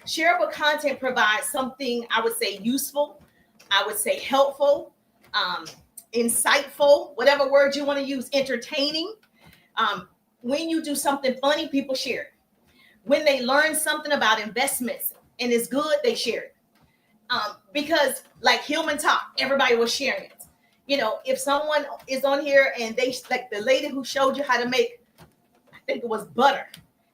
Speaker 1: shareable content provides something, I would say, useful. I would say helpful, insightful, whatever word you want to use, entertaining. When you do something funny, people share it. When they learn something about investments and it's good, they share it. Because like Human Talk, everybody was sharing it. You know, if someone is on here and they, like the lady who showed you how to make, I think it was butter.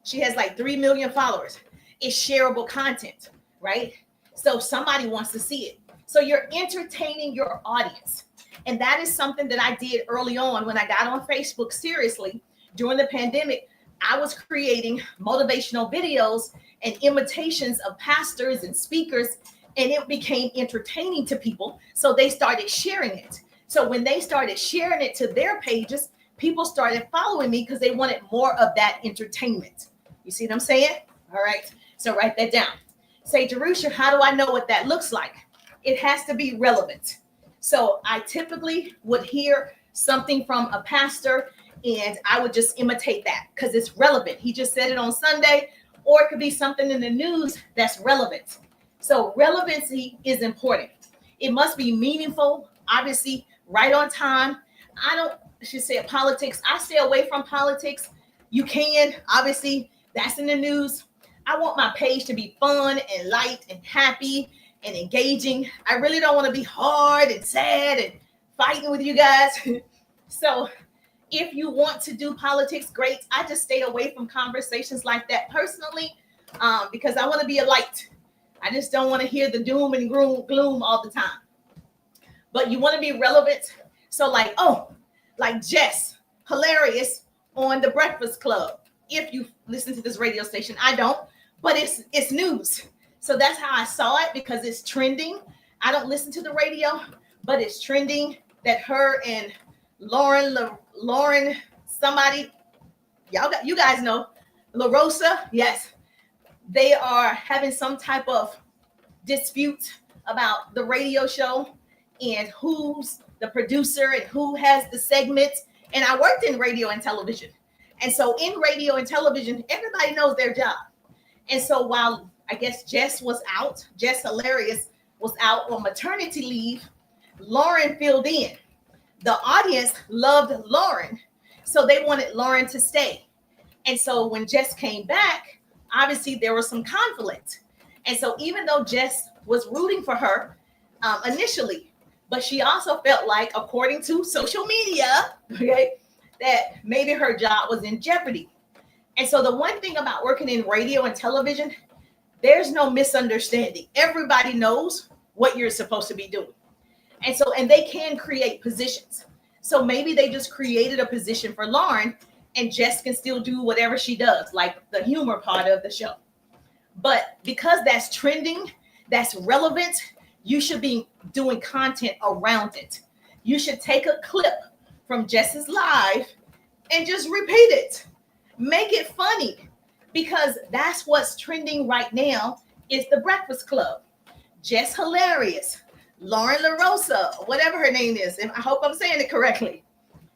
Speaker 1: She has like 3 million followers. It's shareable content, right? So somebody wants to see it. So you're entertaining your audience. And that is something that I did early on when I got on Facebook seriously during the pandemic. I was creating motivational videos and imitations of pastors and speakers, and it became entertaining to people. So they started sharing it. So when they started sharing it to their pages, people started following me because they wanted more of that entertainment. You see what I'm saying? All right. So write that down. Say, Jerusha, how do I know what that looks like? It has to be relevant. So I typically would hear something from a pastor and I would just imitate that because it's relevant. He just said it on Sunday, or it could be something in the news that's relevant. So relevancy is important. It must be meaningful, obviously, right on time. She said politics. I stay away from politics. You can, obviously, that's in the news. I want my page to be fun and light and happy and engaging. I really don't want to be hard and sad and fighting with you guys. So if you want to do politics, great. I just stay away from conversations like that personally, because I want to be a light. I just don't want to hear the doom and gloom all the time. But you want to be relevant. So like Jess, hilarious on The Breakfast Club. If you listen to this radio station, I don't, but it's news. So that's how I saw it, because it's trending. I don't listen to the radio, but it's trending that her and Lauren, somebody, you guys know, LaRosa, yes, they are having some type of dispute about the radio show and who's the producer and who has the segments. And I worked in radio and television. And so in radio and television, everybody knows their job. And so while I guess Jess Hilarious was out on maternity leave, Lauren filled in. The audience loved Lauren, so they wanted Lauren to stay. And so when Jess came back, obviously there was some conflict. And so even though Jess was rooting for her initially, but she also felt like, according to social media, okay, that maybe her job was in jeopardy. And so the one thing about working in radio and television, there's no misunderstanding. Everybody knows what you're supposed to be doing. And they can create positions. So maybe they just created a position for Lauren and Jess can still do whatever she does, like the humor part of the show. But because that's trending, that's relevant, you should be doing content around it. You should take a clip from Jess's live and just repeat it. Make it funny, because that's what's trending right now is The Breakfast Club. Jess Hilarious, Lauren LaRosa, whatever her name is. And I hope I'm saying it correctly.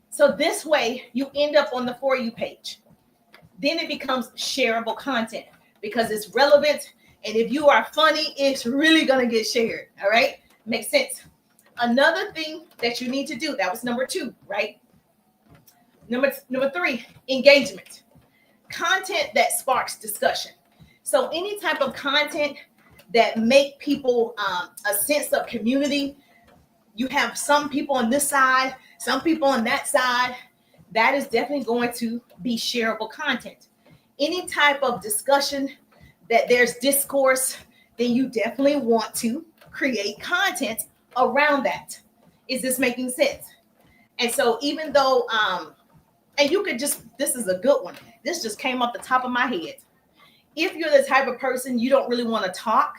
Speaker 1: So this way you end up on the For You page. Then it becomes shareable content because it's relevant. And if you are funny, it's really going to get shared. All right. Makes sense. Another thing that you need to do, that was number 2, right? Number 3, engagement. Content that sparks discussion. So any type of content that make people a sense of community. You have some people on this side, some people on that side. That is definitely going to be shareable content. Any type of discussion that there's discourse, then you definitely want to create content around that. Is this making sense? And so even though, and you could just, this is a good one. This just came off the top of my head. If you're the type of person you don't really want to talk,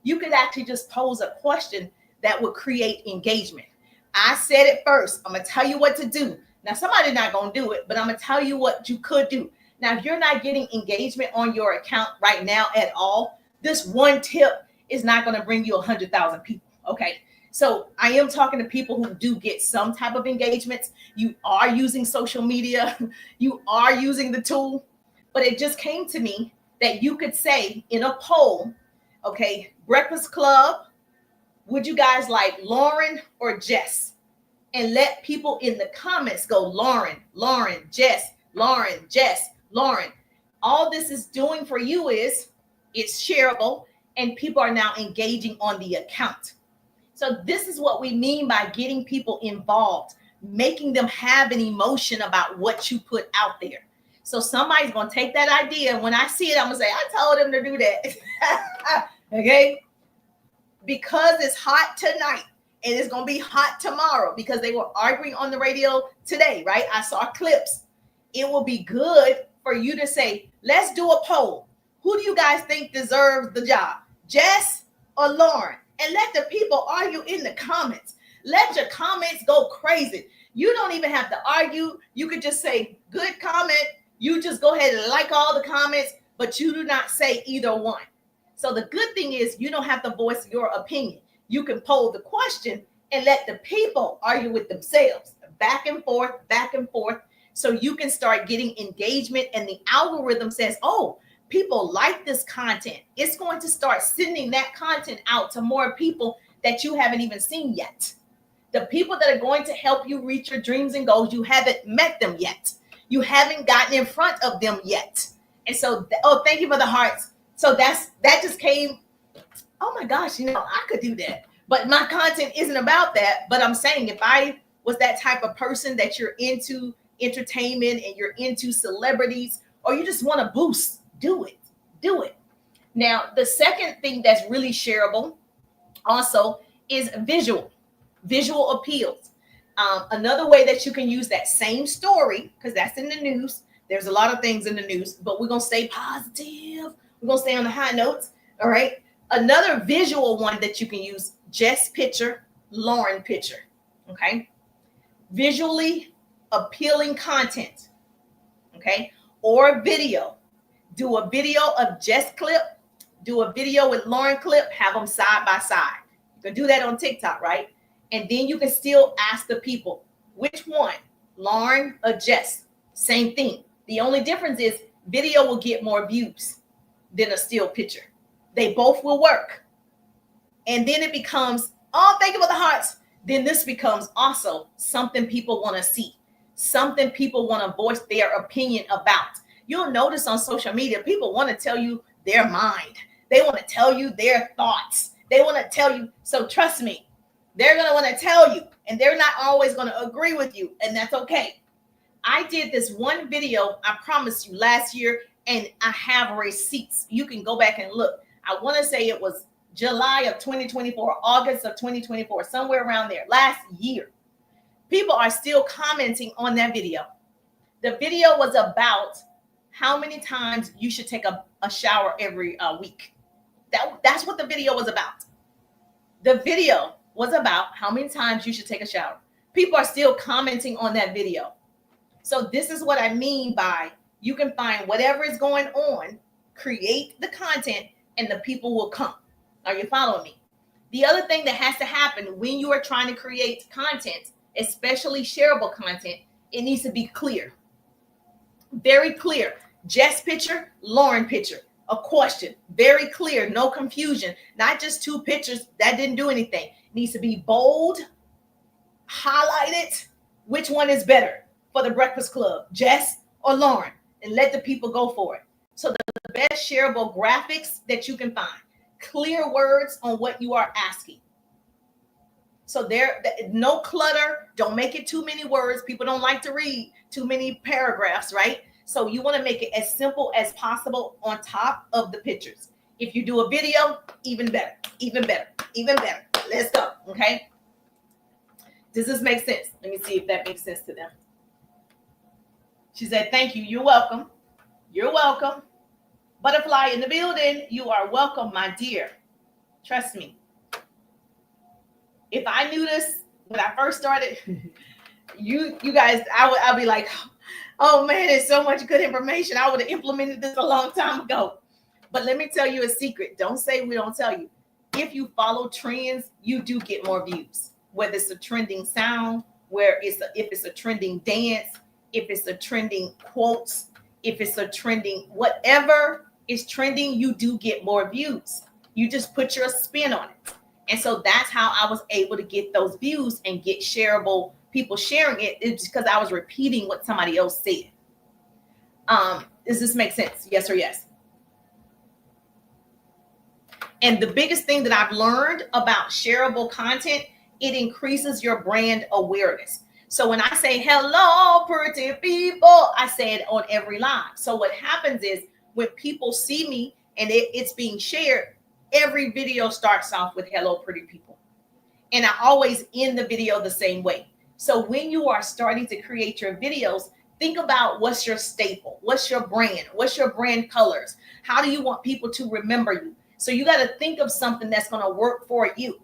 Speaker 1: you could actually just pose a question that would create engagement. I said it first. I'm going to tell you what to do. Now, somebody's not going to do it, but I'm going to tell you what you could do. Now, if you're not getting engagement on your account right now at all, this one tip is not going to bring you 100,000 people. Okay. So I am talking to people who do get some type of engagements. You are using social media. You are using the tool. But it just came to me that you could say in a poll, okay, Breakfast Club, would you guys like Lauren or Jess? And let people in the comments go Lauren, Jess, Lauren, Jess, Lauren. All this is doing for you is it's shareable and people are now engaging on the account. So this is what we mean by getting people involved, making them have an emotion about what you put out there. So somebody's going to take that idea. And when I see it, I'm going to say, I told them to do that. Okay. Because it's hot tonight and it's going to be hot tomorrow because they were arguing on the radio today, right? I saw clips. It will be good for you to say, let's do a poll. Who do you guys think deserves the job? Jess or Lauren? And let the people argue in the comments. Let your comments go crazy. You don't even have to argue. You could just say, good comment. You just go ahead and like all the comments. but you do not say either one. So the good thing is you don't have to voice your opinion. You can poll the question and let the people argue with themselves, back and forth, so you can start getting engagement, and the algorithm says, oh, people like this content. It's going to start sending that content out to more people that you haven't even seen yet. The people that are going to help you reach your dreams and goals, you haven't met them yet. You haven't gotten in front of them yet. And so, oh, thank you for the hearts. So that just came, oh my gosh, I could do that. But my content isn't about that. But I'm saying if I was that type of person that you're into entertainment and you're into celebrities, or you just want to boost, do it. Now, the second thing that's really shareable also is visual appeals. Another way that you can use that same story, because that's in the news. There's a lot of things in the news, but we're going to stay positive. We're going to stay on the high notes. All right. Another visual one that you can use, Jess picture, Lauren picture. Okay. Visually appealing content. Okay. Or video. Do a video of Jess clip. Do a video with Lauren clip. Have them side by side. You can do that on TikTok, right? And then you can still ask the people, which one, Lauren or Jess? Same thing. The only difference is video will get more views than a still picture. They both will work. And then it becomes, oh, thank you for the hearts. Then this becomes also something people want to see, something people want to voice their opinion about. You'll notice on social media, people want to tell you their mind. They want to tell you their thoughts. They want to tell you. So trust me, they're going to want to tell you, and they're not always going to agree with you. And that's okay. I did this one video, I promise you, last year, and I have receipts. You can go back and look. I want to say it was July of 2024, August of 2024, somewhere around there, last year. People are still commenting on that video. The video was about how many times you should take a shower every week. That's what the video was about. The video was about how many times you should take a shower. People are still commenting on that video. So this is what I mean by you can find whatever is going on, create the content, and the people will come. Are you following me? The other thing that has to happen when you are trying to create content, especially shareable content, it needs to be clear. Very clear. Jess picture, Lauren picture. A question. Very clear. No confusion. Not just two pictures that didn't do anything. It needs to be bold, highlighted. Which one is better for the Breakfast Club, Jess or Lauren? And let the people go for it. So the best shareable graphics that you can find. Clear words on what you are asking. So there, no clutter. Don't make it too many words. People don't like to read too many paragraphs, right? So you want to make it as simple as possible on top of the pictures. If you do a video, even better, even better, even better. Let's go, okay? Does this make sense? Let me see if that makes sense to them. She said, thank you. You're welcome. You're welcome. Butterfly in the building. You are welcome, my dear. Trust me. If I knew this when I first started, you guys, I'll be like, oh man, there's so much good information. I would have implemented this a long time ago. But let me tell you a secret. Don't say we don't tell you. If you follow trends, you do get more views. Whether it's a trending sound, if it's a trending dance, if it's a trending quotes, if it's a trending, whatever is trending, you do get more views. You just put your spin on it. And so that's how I was able to get those views and get shareable, people sharing it. It's because I was repeating what somebody else said. Does this make sense? Yes or yes? And the biggest thing that I've learned about shareable content, it increases your brand awareness. So when I say, hello, pretty people, I say it on every live. So what happens is when people see me and it's being shared, every video starts off with hello, pretty people. And I always end the video the same way. So when you are starting to create your videos, think about what's your staple, what's your brand colors? How do you want people to remember you? So you got to think of something that's going to work for you.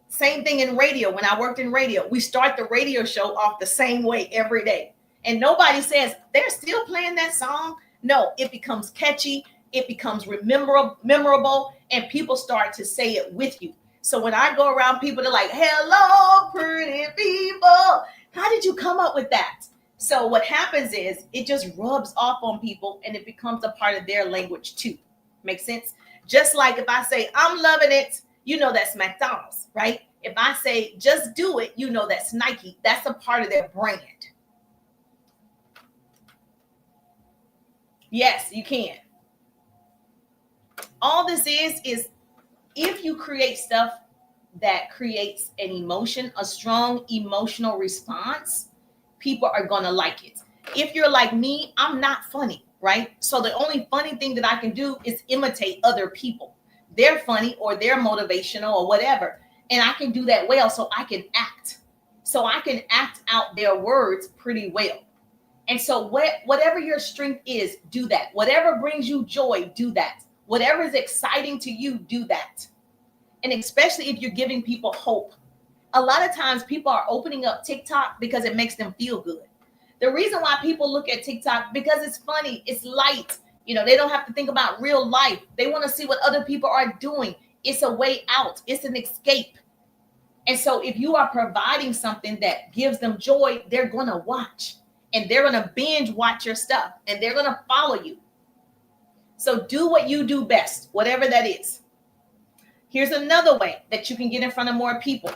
Speaker 1: Same thing in radio. When I worked in radio, we start the radio show off the same way every day. And nobody says, they're still playing that song. No, it becomes catchy, it becomes memorable, and people start to say it with you. So when I go around people, they're like, hello, pretty people. How did you come up with that? So what happens is it just rubs off on people and it becomes a part of their language too. Make sense? Just like if I say, I'm loving it, you know that's McDonald's, right? If I say, just do it, you know that's Nike. That's a part of their brand. Yes, you can. All this is if you create stuff that creates an emotion, a strong emotional response, people are going to like it. If you're like me, I'm not funny, right? So the only funny thing that I can do is imitate other people. They're funny or they're motivational or whatever. And I can do that well, so I can act. So I can act out their words pretty well. And so whatever your strength is, do that. Whatever brings you joy, do that. Whatever is exciting to you, do that. And especially if you're giving people hope. A lot of times people are opening up TikTok because it makes them feel good. The reason why people look at TikTok, because it's funny, it's light. You know, they don't have to think about real life. They want to see what other people are doing. It's a way out. It's an escape. And so if you are providing something that gives them joy, they're going to watch. And they're going to binge watch your stuff. And they're going to follow you. So do what you do best, whatever that is. Here's another way that you can get in front of more people.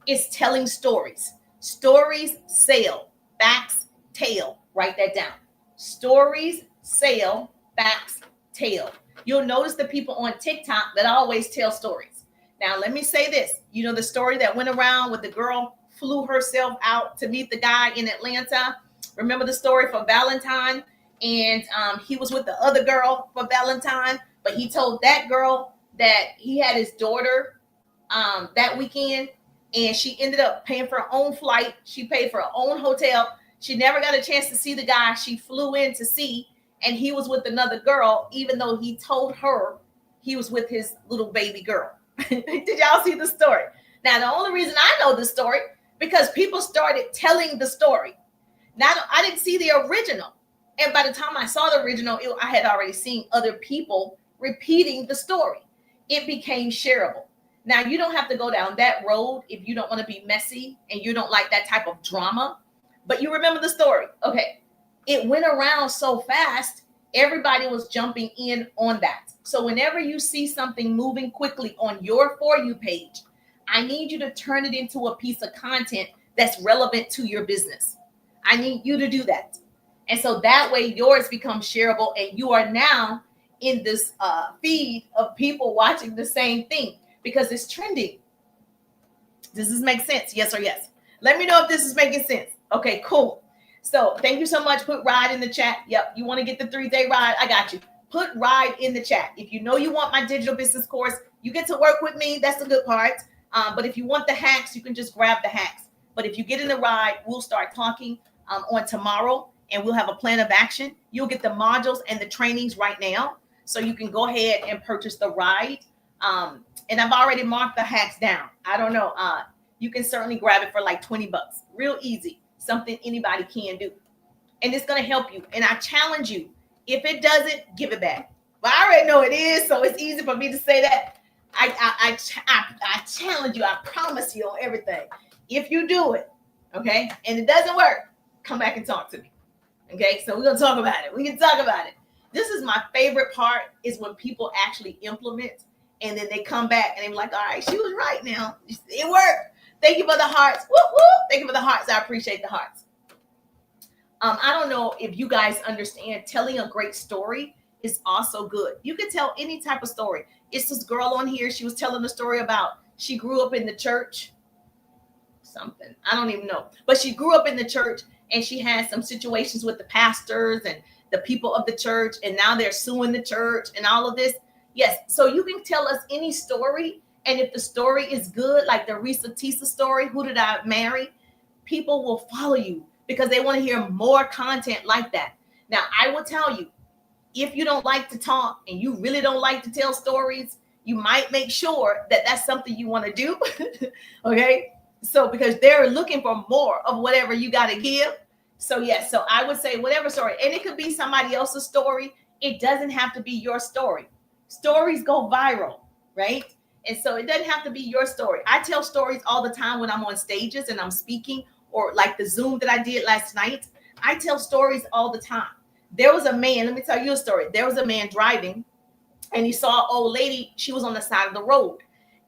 Speaker 1: It's telling stories. Stories sell. Facts tell. Write that down. Stories sell. Facts tell. You'll notice the people on TikTok that always tell stories. Now, let me say this. You know the story that went around with the girl flew herself out to meet the guy in Atlanta? Remember the story for Valentine? And he was with the other girl for Valentine, but he told that girl that he had his daughter that weekend, and she ended up paying for her own flight. She paid for her own hotel. She never got a chance to see the guy she flew in to see, and he was with another girl, even though he told her he was with his little baby girl. Did y'all see the story? Now, the only reason I know the story, because people started telling the story. Now, I didn't see the original. And by the time I saw the original, I had already seen other people repeating the story. It became shareable. Now, you don't have to go down that road if you don't want to be messy and you don't like that type of drama. But you remember the story. Okay. It went around so fast, everybody was jumping in on that. So whenever you see something moving quickly on your For You page, I need you to turn it into a piece of content that's relevant to your business. I need you to do that. And so that way yours becomes shareable and you are now in this feed of people watching the same thing because it's trending. Does this make sense? Yes or yes? Let me know if this is making sense. Okay, cool. So thank you so much. Put ride in the chat. Yep. You want to get the 3-day ride? I got you. Put ride in the chat. If you know you want my digital business course, you get to work with me. That's the good part. But if you want the hacks, you can just grab the hacks. But if you get in the ride, we'll start talking on tomorrow. And we'll have a plan of action. You'll get the modules and the trainings right now. So you can go ahead and purchase the ride. And I've already marked the hacks down. I don't know. You can certainly grab it for like $20. Real easy. Something anybody can do. And it's going to help you. And I challenge you. If it doesn't, give it back. But I already know it is. So it's easy for me to say that. I challenge you. I promise you on everything. If you do it, okay, and it doesn't work, come back and talk to me. Okay, so we're going to talk about it. We can talk about it. This is my favorite part is when people actually implement and then they come back and they're like, all right, she was right now. It worked. Thank you for the hearts. Woo, woo. Thank you for the hearts. I appreciate the hearts. I don't know if you guys understand telling a great story is also good. You can tell any type of story. It's this girl on here. She was telling a story about she grew up in the church. Something. I don't even know. But she grew up in the church. And she had some situations with the pastors and the people of the church. And now they're suing the church and all of this. Yes. So you can tell us any story. And if the story is good, like the Risa Tisa story, Who Did I Marry? People will follow you because they want to hear more content like that. Now, I will tell you, if you don't like to talk and you really don't like to tell stories, you might make sure that that's something you want to do. Okay. So because they're looking for more of whatever you got to give. So yes, so I would say whatever story, and it could be somebody else's story. It doesn't have to be your story. Stories go viral, right? And so it doesn't have to be your story. I tell stories all the time when I'm on stages and I'm speaking, or like the Zoom that I did last night. I tell stories all the time. There was a man, let me tell you a story. There was a man driving, and he saw an old lady. She was on the side of the road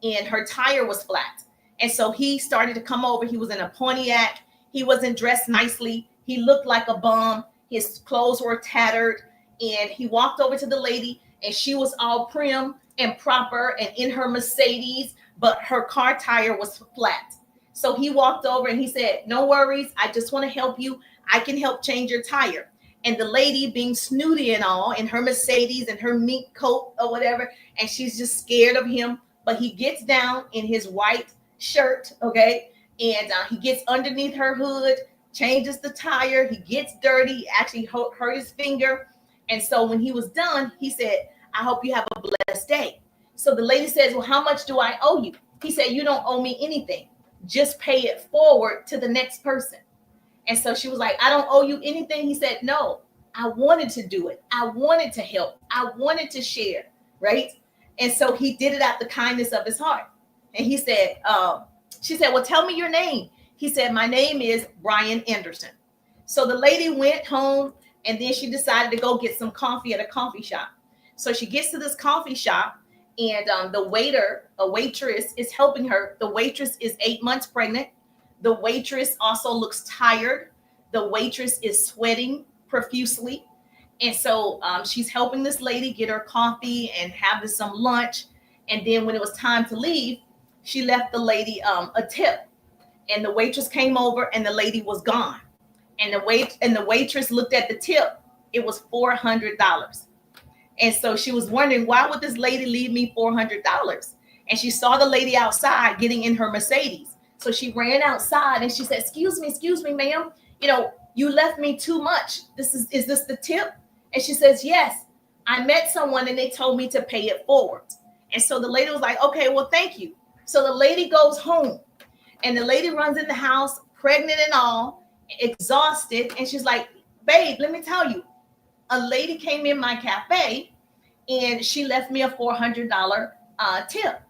Speaker 1: and her tire was flat. And so he started to come over. He was in a Pontiac. He wasn't dressed nicely. He looked like a bum. His clothes were tattered. And he walked over to the lady, and she was all prim and proper and in her Mercedes, but her car tire was flat. So he walked over and he said, "No worries. I just want to help you. I can help change your tire." And the lady, being snooty and all, in her Mercedes and her mink coat or whatever, and she's just scared of him. But he gets down in his white shirt, okay, and he gets underneath her hood, changes the tire. He gets dirty, actually hurt his finger. And so when he was done, he said, "I hope you have a blessed day." So the lady says, "Well, how much do I owe you?" He said, "You don't owe me anything. Just pay it forward to the next person." And so she was like, "I don't owe you anything." He said, "No, I wanted to do it. I wanted to help. I wanted to share." Right. And so he did it out the kindness of his heart. And he said, she said, "Well, tell me your name." He said, "My name is Brian Anderson." So the lady went home, and then she decided to go get some coffee at a coffee shop. So she gets to this coffee shop, and a waitress is helping her. The waitress is 8 months pregnant. The waitress also looks tired. The waitress is sweating profusely. And so she's helping this lady get her coffee and have some lunch. And then when it was time to leave, she left the lady a tip. And the waitress came over, and the lady was gone. And the waitress looked at the tip. It was $400. And so she was wondering, why would this lady leave me $400? And she saw the lady outside getting in her Mercedes. So she ran outside and she said, excuse me, ma'am. You left me too much. Is this the tip?" And she says, "Yes, I met someone and they told me to pay it forward." And so the lady was like, "Okay, well, thank you." So the lady goes home, and the lady runs in the house, pregnant and all, exhausted. And she's like, "Babe, let me tell you, a lady came in my cafe and she left me a $400 tip.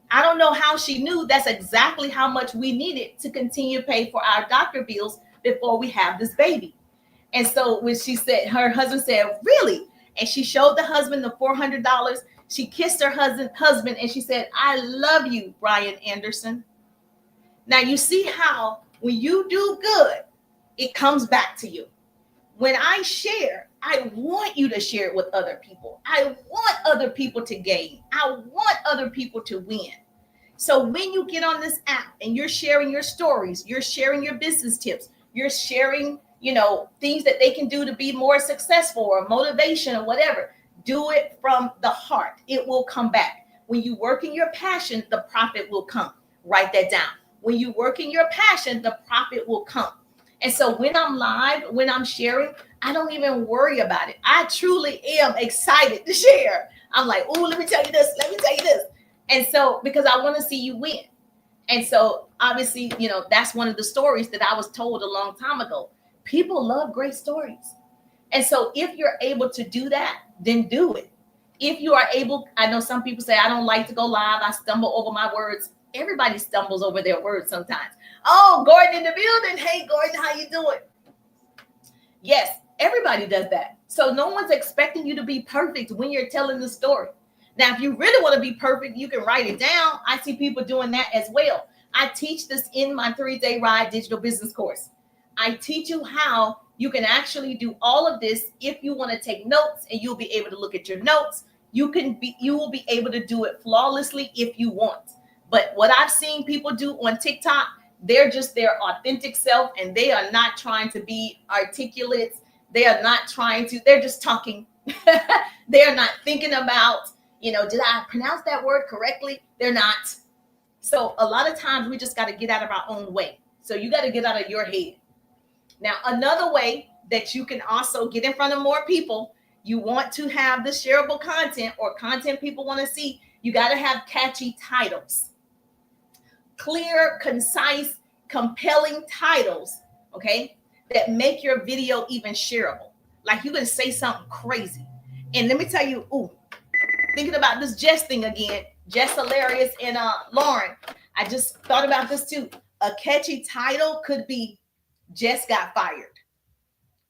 Speaker 1: I don't know how she knew that's exactly how much we needed to continue to pay for our doctor bills before we have this baby." And so when she said, her husband said, "Really?" And she showed the husband the $400. She kissed her husband and she said, "I love you, Brian Anderson." Now you see how when you do good, it comes back to you. When I share, I want you to share it with other people. I want other people to gain. I want other people to win. So when you get on this app and you're sharing your stories, you're sharing your business tips, you're sharing, things that they can do to be more successful or motivation or whatever, do it from the heart. It will come back. When you work in your passion, the profit will come. Write that down. When you work in your passion, the profit will come. And so when I'm live, when I'm sharing, I don't even worry about it. I truly am excited to share. I'm like, "Oh, let me tell you this. Let me tell you this." And so, because I want to see you win. And so obviously, that's one of the stories that I was told a long time ago. People love great stories. And so if you're able to do that, then do it. If you are able, I know some people say, "I don't like to go live. I stumble over my words." Everybody stumbles over their words sometimes. Oh, Gordon in the building. Hey, Gordon, how you doing? Yes, everybody does that. So no one's expecting you to be perfect when you're telling the story. Now, if you really want to be perfect, you can write it down. I see people doing that as well. I teach this in my 3-day ride digital business course. I teach you how you can actually do all of this. If you want to take notes, and you'll be able to look at your notes, you will be able to do it flawlessly if you want. But what I've seen people do on TikTok, they're just their authentic self, and they are not trying to be articulate. They're just talking. They're not thinking about, did I pronounce that word correctly? They're not. So a lot of times we just got to get out of our own way. So you got to get out of your head. Now, another way that you can also get in front of more people, you want to have the shareable content or content people want to see, you got to have catchy titles. Clear, concise, compelling titles, okay, that make your video even shareable. Like you can say something crazy. And let me tell you, thinking about this Jess thing again, Jess Hilarious and Lauren. I just thought about this too. A catchy title could be Jess got fired.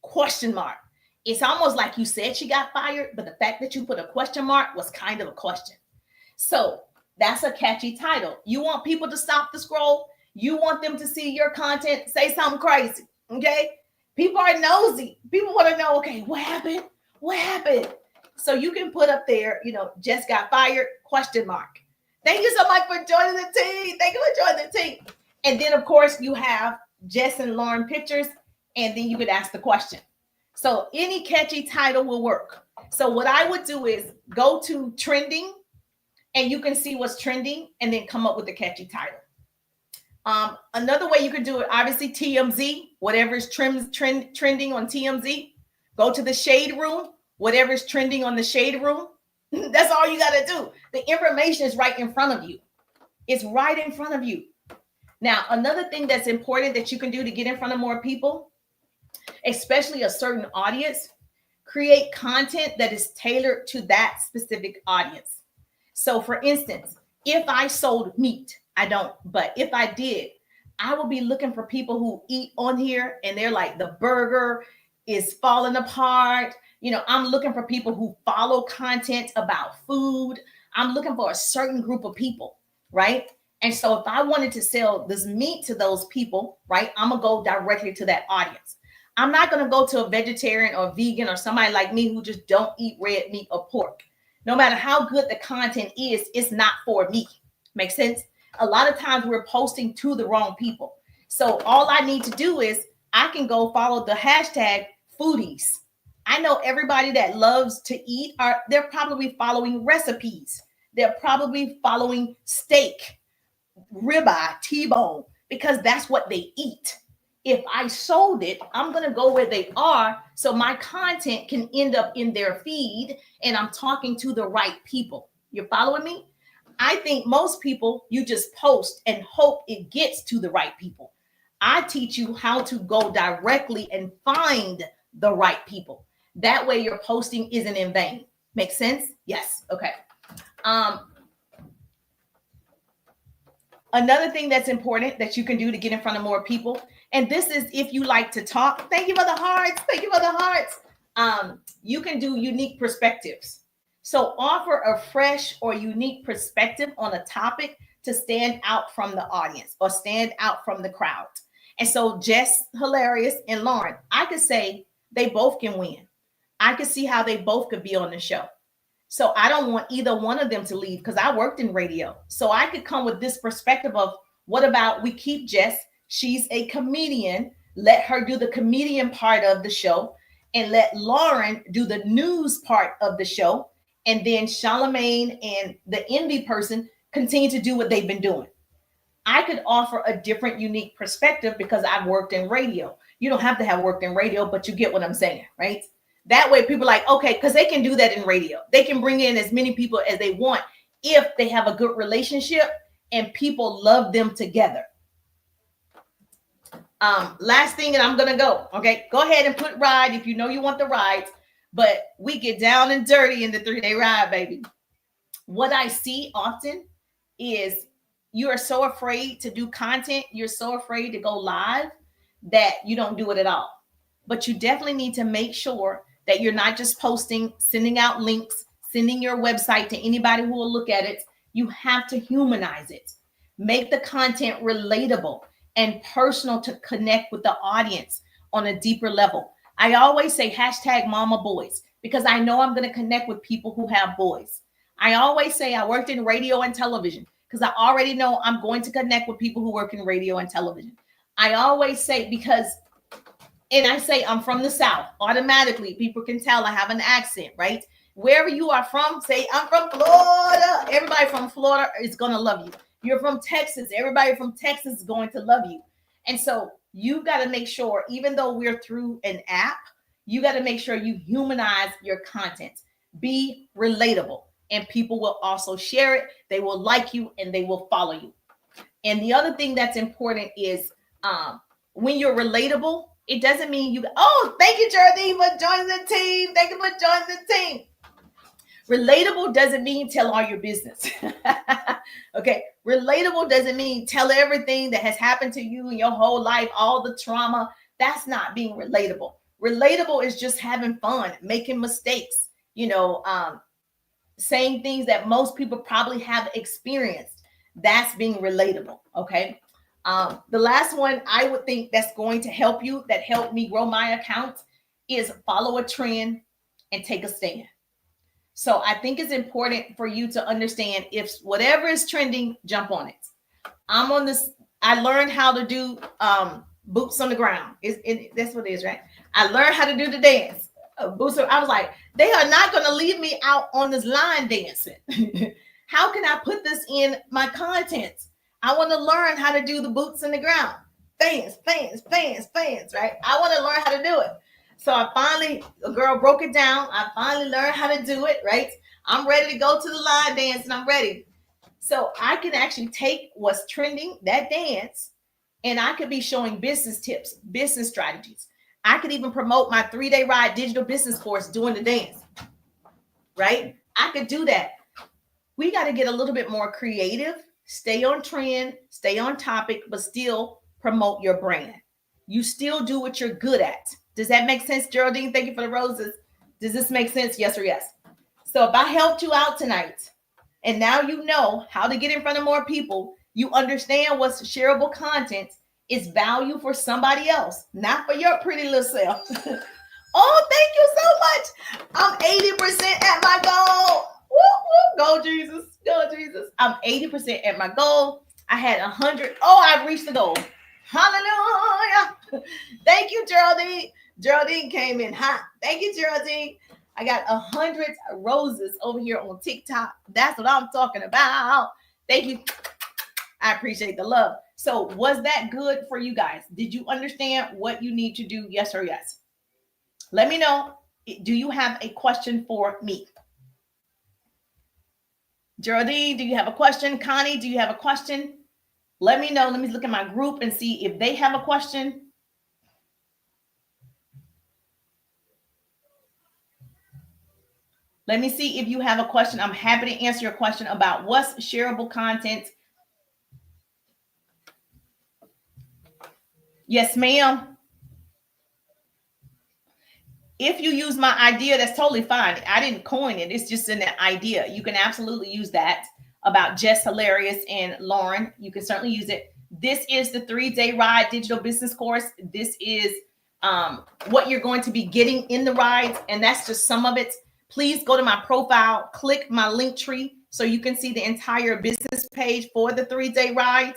Speaker 1: Question mark. It's almost like you said she got fired, but the fact that you put a question mark was kind of a question. So that's a catchy title. You want people to stop the scroll. You want them to see your content. Say something crazy. Okay. People are nosy. People want to know, okay, what happened? What happened? So you can put up there, Jess got fired, question mark. Thank you so much for joining the team. Thank you for joining the team. And then, of course, you have Jess and Lauren pictures, and then you could ask the question. So any catchy title will work. So what I would do is go to trending, and you can see what's trending, and then come up with a catchy title. Another way you can do it, obviously TMZ, whatever is trending on TMZ. Go to the shade room, whatever is trending on the shade room. That's all you got to do. The information is right in front of you. It's right in front of you. Now, another thing that's important that you can do to get in front of more people, especially a certain audience, create content that is tailored to that specific audience. So for instance, if I sold meat, I don't, but if I did, I will be looking for people who eat on here and they're like, the burger is falling apart. I'm looking for people who follow content about food. I'm looking for a certain group of people, right? And so if I wanted to sell this meat to those people, right, I'm going to go directly to that audience. I'm not going to go to a vegetarian or vegan or somebody like me who just don't eat red meat or pork. No matter how good the content is, it's not for me. Make sense? A lot of times we're posting to the wrong people. So all I need to do is I can go follow the hashtag foodies. I know everybody that loves to eat they're probably following recipes. They're probably following steak, ribeye, T-bone, because that's what they eat. If I sold it, I'm going to go where they are so my content can end up in their feed and I'm talking to the right people. You're following me? I think most people, you just post and hope it gets to the right people. I teach you how to go directly and find the right people. That way your posting isn't in vain. Make sense? Yes. Okay. Another thing that's important that you can do to get in front of more people, and this is if you like to talk. Thank you for the hearts. Thank you for the hearts. You can do unique perspectives. So offer a fresh or unique perspective on a topic to stand out from the audience or stand out from the crowd. And so Jess Hilarious and Lauren, I could say they both can win. I could see how they both could be on the show. So I don't want either one of them to leave because I worked in radio. So I could come with this perspective of what about we keep Jess? She's a comedian. Let her do the comedian part of the show and let Lauren do the news part of the show. And then Charlamagne and the indie person continue to do what they've been doing. I could offer a different, unique perspective because I've worked in radio. You don't have to have worked in radio, but you get what I'm saying, right? That way people are like, okay, because they can do that in radio. They can bring in as many people as they want if they have a good relationship and people love them together. Last thing, and I'm going to go. Okay, go ahead and put ride if you know you want the rides. But we get down and dirty in the 3-day ride, baby. What I see often is you are so afraid to do content. You're so afraid to go live that you don't do it at all. But you definitely need to make sure that you're not just posting, sending out links, sending your website to anybody who will look at it. You have to humanize it. Make the content relatable and personal to connect with the audience on a deeper level. I always say hashtag mama boys because I know I'm going to connect with people who have boys. I always say I worked in radio and television because I already know I'm going to connect with people who work in radio and television. I always say and I say I'm from the South. Automatically, people can tell I have an accent, right? Wherever you are from, say I'm from Florida. Everybody from Florida is going to love you. You're from Texas. Everybody from Texas is going to love you. And so you got to make sure, even though we're through an app, you got to make sure you humanize your content. Be relatable. And people will also share it. They will like you and they will follow you. And the other thing that's important is when you're relatable, It doesn't mean you, oh, thank you, Geraldine, for joining the team. Thank you for joining the team. Relatable doesn't mean tell all your business. Okay. Relatable doesn't mean tell everything that has happened to you in your whole life, all the trauma. That's not being relatable. Relatable is just having fun, making mistakes, saying things that most people probably have experienced. That's being relatable. Okay. The last one I would think that's going to help you, that helped me grow my account, is follow a trend and take a stand. So I think it's important for you to understand, if whatever is trending, jump on it. I'm on this. I learned how to do boots on the ground. That's what it is, right? I learned how to do the dance. Boots. I was like, they are not going to leave me out on this line dancing. How can I put this in my content? I want to learn how to do the boots in the ground. Fans, right? I want to learn how to do it. So a girl broke it down. I finally learned how to do it, right? I'm ready to go to the line dance and I'm ready. So I can actually take what's trending, that dance, and I could be showing business tips, business strategies. I could even promote my 3-day ride digital business course doing the dance, right? I could do that. We got to get a little bit more creative, stay on trend, stay on topic, but still promote your brand. You still do what you're good at. Does that make sense, Geraldine? Thank you for the roses. Does this make sense? Yes or yes? So if I helped you out tonight, and now you know how to get in front of more people, you understand what's shareable content is value for somebody else, not for your pretty little self. Oh, thank you so much. I'm 80% at my goal. Woo, woo. Go, Jesus. Go, Jesus. I'm 80% at my goal. I had 100. Oh, I've reached the goal. Hallelujah. Thank you, Geraldine. Geraldine came in hot. Thank you, Geraldine. I got 100 roses over here on TikTok. That's what I'm talking about. Thank you. I appreciate the love. So was that good for you guys? Did you understand what you need to do? Yes or yes? Let me know. Do you have a question for me? Geraldine, do you have a question? Connie, do you have a question? Let me know. Let me look at my group and see if they have a question. Let me see if you have a question. I'm happy to answer your question about what's shareable content. Yes, ma'am. If you use my idea, that's totally fine. I didn't coin it. It's just an idea. You can absolutely use that about Jess Hilarious and Lauren. You can certainly use it. This is the 3-day ride digital business course. This is what you're going to be getting in the rides. And that's just some of it. Please go to my profile, click my link tree so you can see the entire business page for the 3-day ride.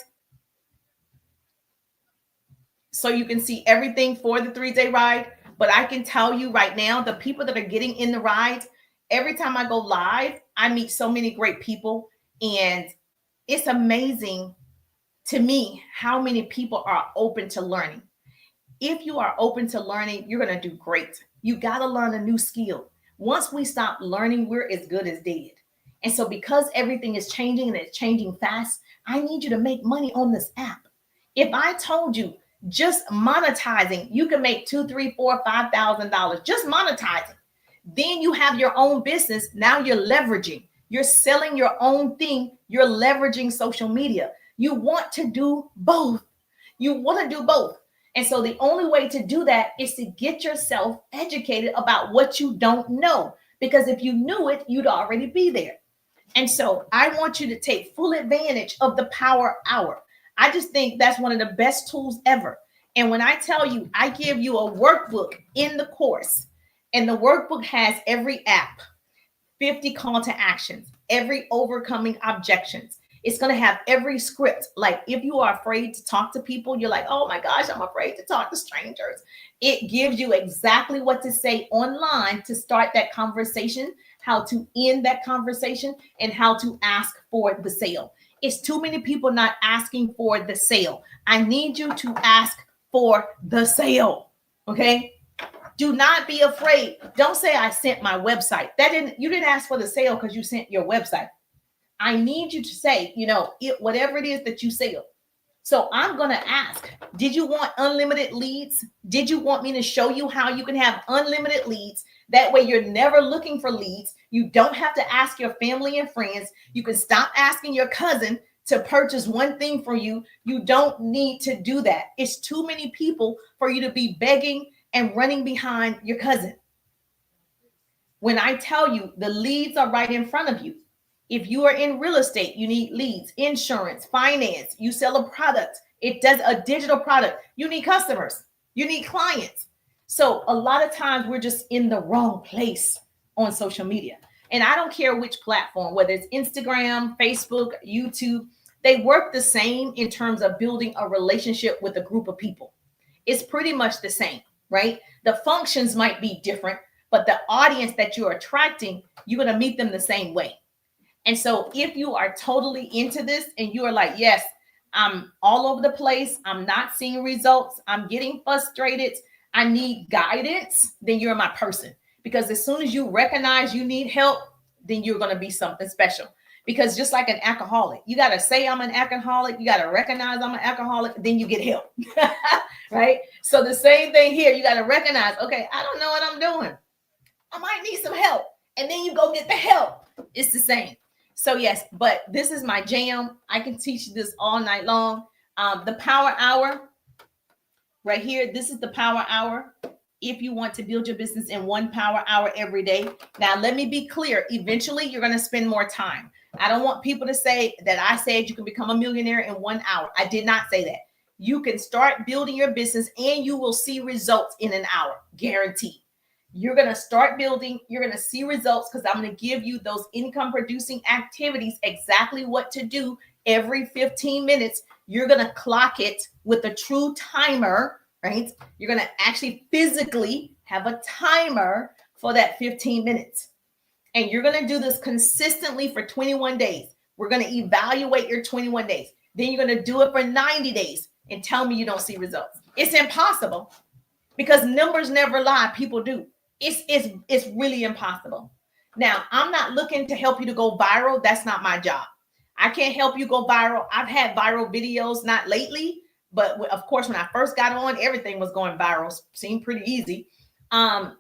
Speaker 1: So you can see everything for the 3-day ride. But I can tell you right now, the people that are getting in the ride, every time I go live, I meet so many great people. And it's amazing to me how many people are open to learning. If you are open to learning, you're going to do great. You got to learn a new skill. Once we stop learning, we're as good as dead. And so because everything is changing and it's changing fast, I need you to make money on this app. If I told you just monetizing, you can make $2,000, $3,000, $4,000, $5,000 just monetizing. Then you have your own business. Now you're leveraging. You're selling your own thing. You're leveraging social media. You want to do both. You want to do both. And so the only way to do that is to get yourself educated about what you don't know. Because if you knew it, you'd already be there. And so I want you to take full advantage of the Power Hour. I just think that's one of the best tools ever. And when I tell you, I give you a workbook in the course, and the workbook has every app, 50 call to actions, every overcoming objections. It's going to have every script. Like if you are afraid to talk to people, you're like, oh my gosh, I'm afraid to talk to strangers. It gives you exactly what to say online to start that conversation, how to end that conversation, and how to ask for the sale. It's too many people not asking for the sale. I need you to ask for the sale. Okay. Do not be afraid. Don't say I sent my website. You didn't ask for the sale because you sent your website. I need you to say, whatever it is that you sell. So I'm going to ask, did you want unlimited leads? Did you want me to show you how you can have unlimited leads? That way you're never looking for leads. You don't have to ask your family and friends. You can stop asking your cousin to purchase one thing for you. You don't need to do that. It's too many people for you to be begging and running behind your cousin. When I tell you the leads are right in front of you. If you are in real estate, you need leads, insurance, finance, you sell a product, it does a digital product, you need customers, you need clients. So a lot of times we're just in the wrong place on social media. And I don't care which platform, whether it's Instagram, Facebook, YouTube, they work the same in terms of building a relationship with a group of people. It's pretty much the same, right? The functions might be different, but the audience that you're attracting, you're going to meet them the same way. And so if you are totally into this and you are like, yes, I'm all over the place, I'm not seeing results, I'm getting frustrated, I need guidance, then you're my person. Because as soon as you recognize you need help, then you're going to be something special. Because just like an alcoholic, you got to say I'm an alcoholic, you got to recognize I'm an alcoholic, then you get help. Right? So the same thing here, you got to recognize, okay, I don't know what I'm doing. I might need some help. And then you go get the help. It's the same. So yes, but this is my jam. I can teach you this all night long. The power hour right here. This is the power hour. If you want to build your business in 1 power hour every day. Now, let me be clear. Eventually, you're going to spend more time. I don't want people to say that I said you can become a millionaire in 1 hour. I did not say that. You can start building your business and you will see results in an hour, guaranteed. You're going to start building. You're going to see results because I'm going to give you those income producing activities, exactly what to do every 15 minutes. You're going to clock it with a true timer, right? You're going to actually physically have a timer for that 15 minutes. And you're going to do this consistently for 21 days. We're going to evaluate your 21 days. Then you're going to do it for 90 days and tell me you don't see results. It's impossible because numbers never lie. People do. It's really impossible. Now, I'm not looking to help you to go viral. That's not my job. I can't help you go viral. I've had viral videos, not lately, but of course, when I first got on, everything was going viral. Seemed pretty easy. And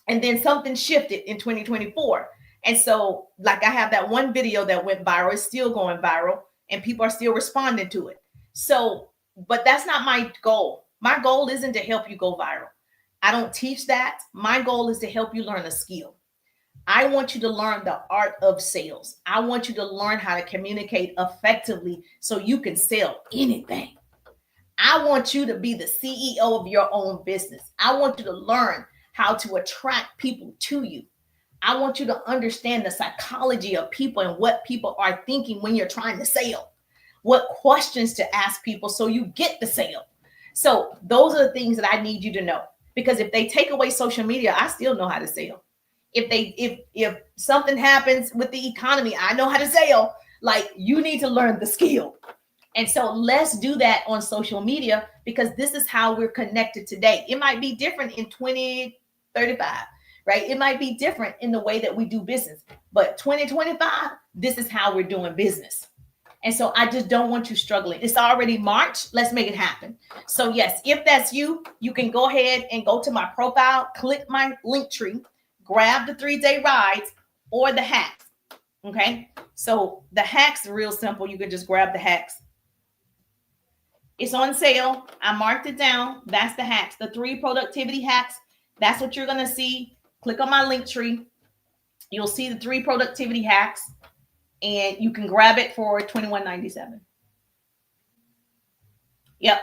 Speaker 1: then something shifted in 2024. And so, like, I have that one video that went viral. It's still going viral and people are still responding to it. So, but that's not my goal. My goal isn't to help you go viral. I don't teach that. My goal is to help you learn a skill. I want you to learn the art of sales. I want you to learn how to communicate effectively so you can sell anything. I want you to be the CEO of your own business. I want you to learn how to attract people to you. I want you to understand the psychology of people and what people are thinking when you're trying to sell. What questions to ask people so you get the sale. So those are the things that I need you to know. Because if they take away social media, I still know how to sell. If something happens with the economy, I know how to sell. Like, you need to learn the skill. And so let's do that on social media because this is how we're connected today. It might be different in 2035, right? It might be different in the way that we do business. But 2025, this is how we're doing business. And so I just don't want you struggling. It's already March. Let's make it happen. So yes, if that's you, you can go ahead and go to my profile, click my link tree, grab the 3-day rides or the hacks. Okay. So the hacks are real simple. You can just grab the hacks. It's on sale. I marked it down. That's the hacks, the 3 productivity hacks. That's what you're going to see. Click on my link tree. You'll see the 3 productivity hacks. And you can grab it for $21.97. Yep.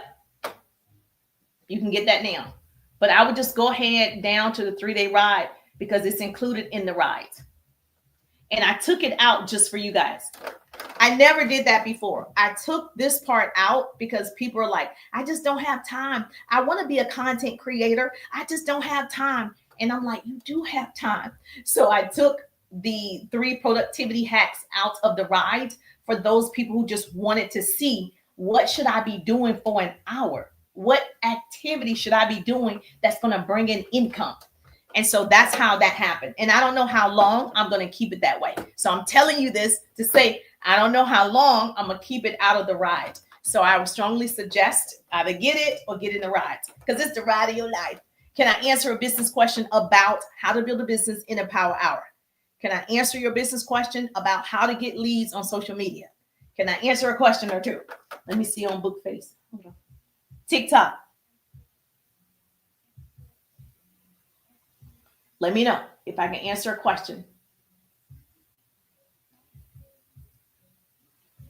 Speaker 1: You can get that now. But I would just go ahead down to the 3-day ride because it's included in the rides. And I took it out just for you guys. I never did that before. I took this part out because people are like, I just don't have time. I want to be a content creator. I just don't have time. And I'm like, you do have time. So I took the 3 productivity hacks out of the ride for those people who just wanted to see what should I be doing for an hour? What activity should I be doing that's going to bring in income? And so that's how that happened. And I don't know how long I'm going to keep it that way. So I'm telling you this to say, I don't know how long I'm going to keep it out of the ride. So I would strongly suggest either get it or get in the ride, because it's the ride of your life. Can I answer a business question about how to build a business in a power hour? Can I answer your business question about how to get leads on social media? Can I answer a question or two? Let me see on Bookface. Hold on. TikTok. Let me know if I can answer a question.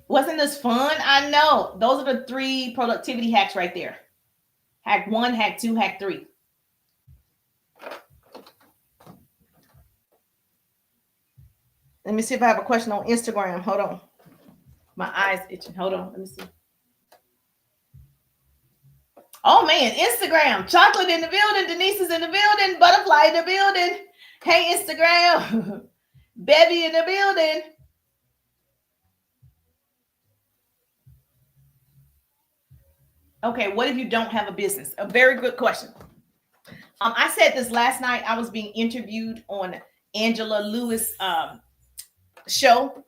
Speaker 1: Wasn't this fun? I know. Those are the 3 productivity hacks right there. Hack 1, hack 2, hack 3. Let me see if I have a question on Instagram. Hold on. My eyes itching. Hold on. Let me see. Oh man, Instagram. Chocolate in the building. Denise is in the building. Butterfly in the building. Hey, Instagram. Bevy in the building. Okay, what if you don't have a business? A very good question. I said this last night. I was being interviewed on Angela Lewis show.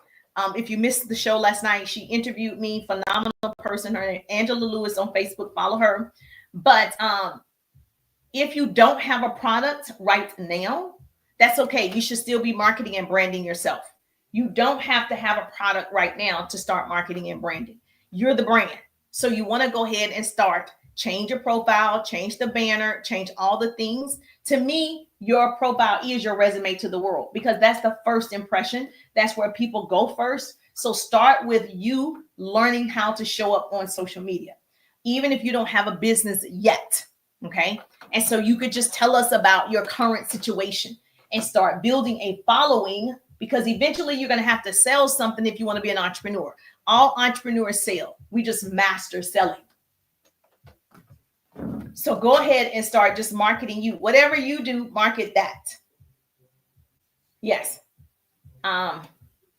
Speaker 1: If you missed the show last night, she interviewed me. Phenomenal person. Her name Angela Lewis on Facebook. Follow her. But if you don't have a product right now, that's okay. You should still be marketing and branding yourself. You don't have to have a product right now to start marketing and branding. You're the brand. So you want to go ahead and start. Change your profile, change the banner, change all the things. To me, your profile is your resume to the world, because that's the first impression. That's where people go first. So start with you learning how to show up on social media, even if you don't have a business yet. Okay. And so you could just tell us about your current situation and start building a following, because eventually you're going to have to sell something if you want to be an entrepreneur. All entrepreneurs sell. We just master selling. So go ahead and start just marketing you. Whatever you do, market that. Yes.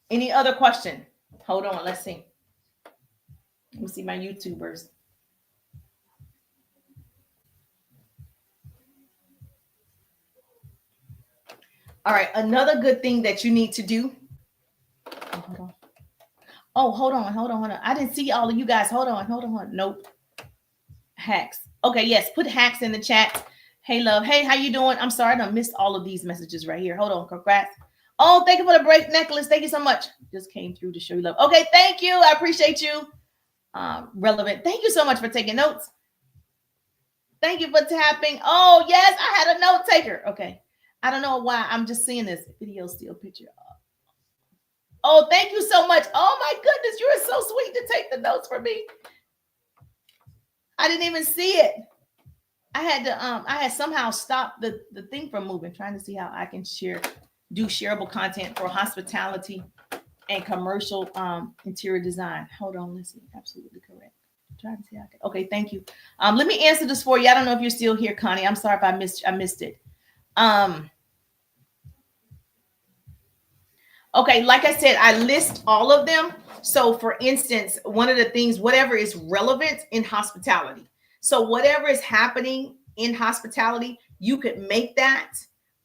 Speaker 1: Any other question? Hold on. Let's see. Let me see my YouTubers. All right. Another good thing that you need to do. Oh, hold on. I didn't see all of you guys. Hold on. Nope. Hacks. Okay, yes, put hacks in the chat. Hey, love. Hey, how you doing? I'm sorry, I missed all of these messages right here. Hold on, congrats. Oh, thank you for the break necklace. Thank you so much. Just came through to show you love. Okay, thank you. I appreciate you. Relevant. Thank you so much for taking notes. Thank you for tapping. Oh, yes, I had a note taker. Okay. I don't know why I'm just seeing this video still picture. Oh, thank you so much. Oh my goodness, you are so sweet to take the notes for me. I didn't even see it. I had somehow stopped the thing from moving, trying to see how I can do shareable content for hospitality and commercial interior design. Hold on, let's see. Absolutely correct. Trying to see how I can. Okay, thank you. Let me answer this for you. I don't know if you're still here, Connie. I'm sorry if I missed it. Okay, like I said, I list all of them. So for instance, one of the things, whatever is relevant in hospitality. So whatever is happening in hospitality, you could make that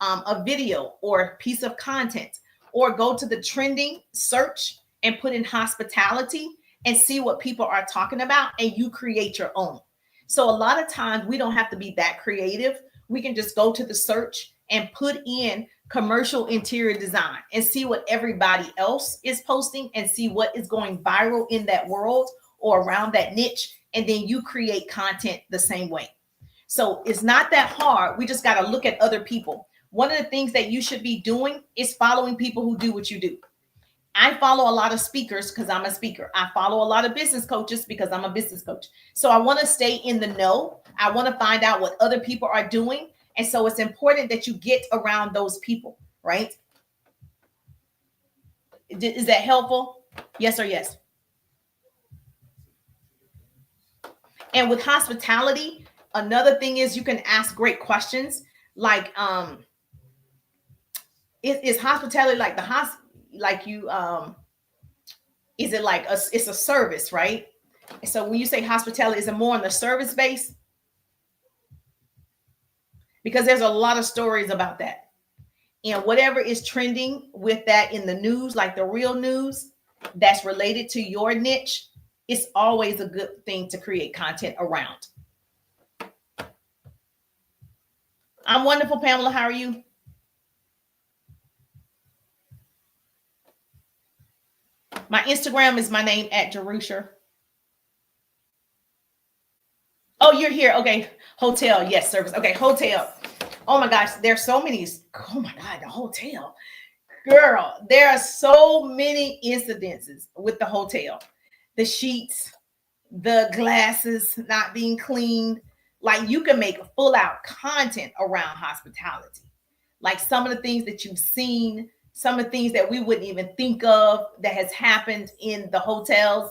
Speaker 1: a video or a piece of content, or go to the trending search and put in hospitality and see what people are talking about, and you create your own. So a lot of times we don't have to be that creative. We can just go to the search and put in commercial interior design and see what everybody else is posting and see what is going viral in that world or around that niche. And then you create content the same way. So it's not that hard. We just got to look at other people. One of the things that you should be doing is following people who do what you do. I follow a lot of speakers because I'm a speaker. I follow a lot of business coaches because I'm a business coach. So I want to stay in the know. I want to find out what other people are doing. And so it's important that you get around those people, right? Is that helpful? Yes or yes? And with hospitality, another thing is you can ask great questions. Like, is hospitality like is it like it's a service, right? So when you say hospitality, is it more on the service base? Because there's a lot of stories about that. And whatever is trending with that in the news, like the real news that's related to your niche, it's always a good thing to create content around. I'm wonderful, Pamela. How are you? My Instagram is my name at Jerusha. Oh, you're here. Okay. Hotel. Yes, service. Okay. Hotel. Oh my gosh. There's so many. Oh my God. The hotel. Girl, there are so many incidences with the hotel. The sheets, the glasses not being cleaned. Like you can make full out content around hospitality. Like some of the things that you've seen, some of the things that we wouldn't even think of that has happened in the hotels,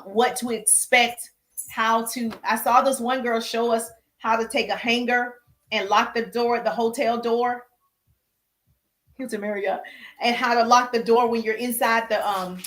Speaker 1: what to expect, how to. I saw this one girl show us how to take a hanger and lock the door, the hotel door. Hilton Marriott, and how to lock the door when you're inside the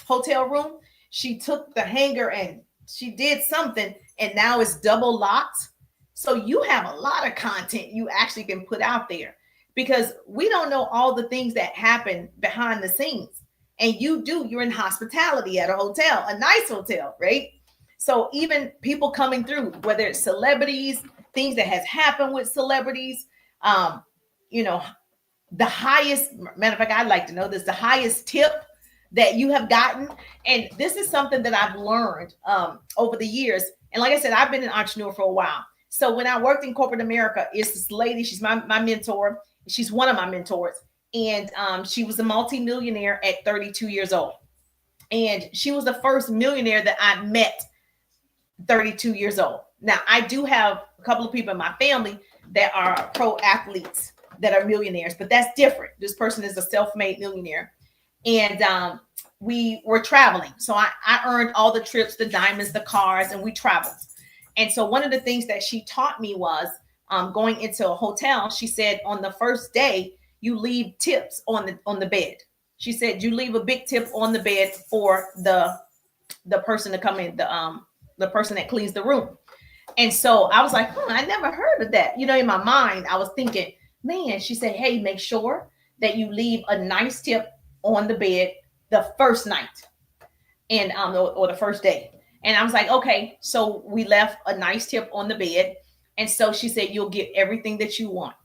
Speaker 1: hotel room. She took the hanger and she did something, and now it's double locked. So you have a lot of content you actually can put out there because we don't know all the things that happen behind the scenes. And you're in hospitality at a hotel, a nice hotel, right? So even people coming through, whether it's celebrities, things that has happened with celebrities, you know, the highest, matter of fact, I'd like to know this, the highest tip that you have gotten. And this is something that I've learned over the years. And like I said, I've been an entrepreneur for a while. So when I worked in corporate America, it's this lady, she's my mentor. She's one of my mentors. And she was a multimillionaire at 32 years old. And she was the first millionaire that I met 32 years old. Now, I do have a couple of people in my family that are pro athletes that are millionaires, but that's different. This person is a self-made millionaire. And we were traveling. So I earned all the trips, the diamonds, the cars, and we traveled. And so one of the things that she taught me was going into a hotel. She said on the first day, you leave tips on the bed. She said you leave a big tip on the bed for the person to come in, the person that cleans the room. And so I was like, I never heard of that. In my mind, I was thinking, man, she said, hey, make sure that you leave a nice tip on the bed the first night and or the first day. And I was like, okay. So we left a nice tip on the bed. And so she said, you'll get everything that you want.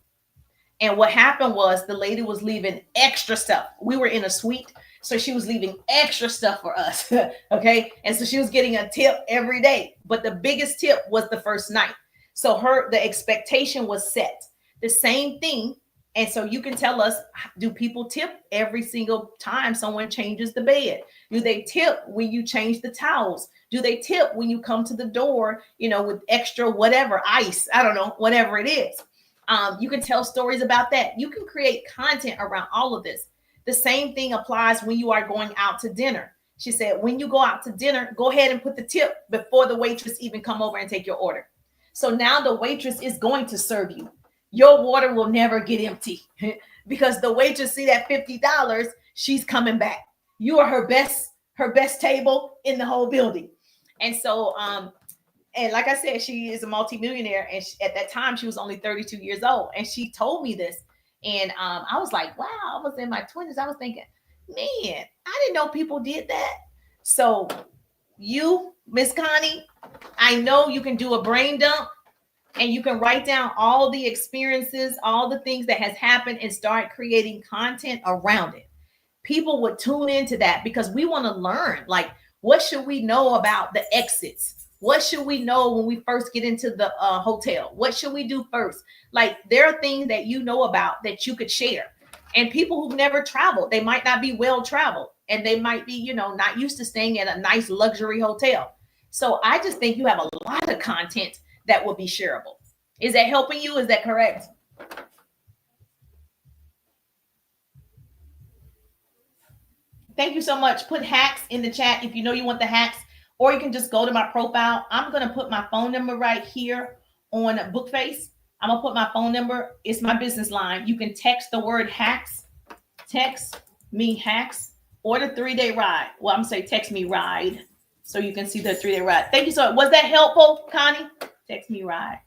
Speaker 1: And what happened was the lady was leaving extra stuff. We were in a suite. So she was leaving extra stuff for us. Okay. And so she was getting a tip every day. But the biggest tip was the first night. So the expectation was set. The same thing. And so you can tell us, do people tip every single time someone changes the bed? Do they tip when you change the towels? Do they tip when you come to the door, with extra whatever, ice? I don't know, whatever it is. You can tell stories about that. You can create content around all of this. The same thing applies when you are going out to dinner. She said, when you go out to dinner, go ahead and put the tip before the waitress even come over and take your order. So now the waitress is going to serve you. Your water will never get empty because the waitress see that $50, she's coming back. You are her best table in the whole building. And so, and like I said, she is a multimillionaire. And at that time, she was only 32 years old. And she told me this. And I was like, wow, I was in my 20s. I was thinking, man, I didn't know people did that. So you, Miss Connie, I know you can do a brain dump and you can write down all the experiences, all the things that has happened and start creating content around it. People would tune into that because we want to learn, like, what should we know about the exits? What should we know when we first get into the hotel? What should we do first? Like, there are things that you know about that you could share. And people who've never traveled, they might not be well traveled and they might be, not used to staying at a nice luxury hotel. So I just think you have a lot of content that will be shareable. Is that helping you? Is that correct? Thank you so much. Put hacks in the chat if you know you want the hacks, or you can just go to my profile. I'm going to put my phone number right here on Bookface. I'm going to put my phone number. It's my business line. You can text the word hacks. Text me hacks or the 3-day ride. Well, I'm going to say text me ride so you can see the 3-day ride. Thank you so much. Was that helpful, Connie? Text me ride.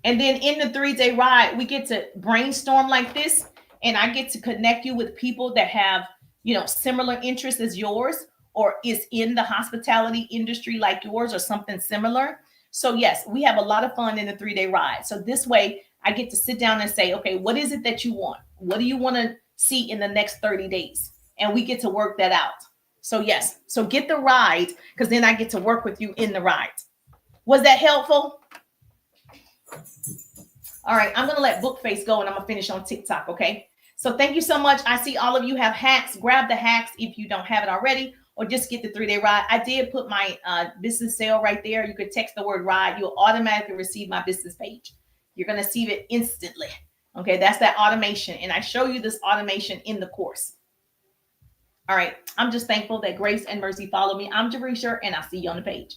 Speaker 1: And then in the 3-day ride, we get to brainstorm like this. And I get to connect you with people that have similar interests as yours, or is in the hospitality industry like yours or something similar. So yes, we have a lot of fun in the 3-day ride. So this way I get to sit down and say, okay, what is it that you want? What do you want to see in the next 30 days? And we get to work that out. So yes, so get the ride, because then I get to work with you in the ride. Was that helpful? All right, I'm going to let Bookface go and I'm going to finish on TikTok, okay? So thank you so much. I see all of you have hacks. Grab the hacks if you don't have it already, or just get the 3-day ride. I did put my business sale right there. You could text the word ride. You'll automatically receive my business page. You're going to see it instantly. Okay, that's that automation. And I show you this automation in the course. All right, I'm just thankful that grace and mercy follow me. I'm Jerisha, and I'll see you on the page.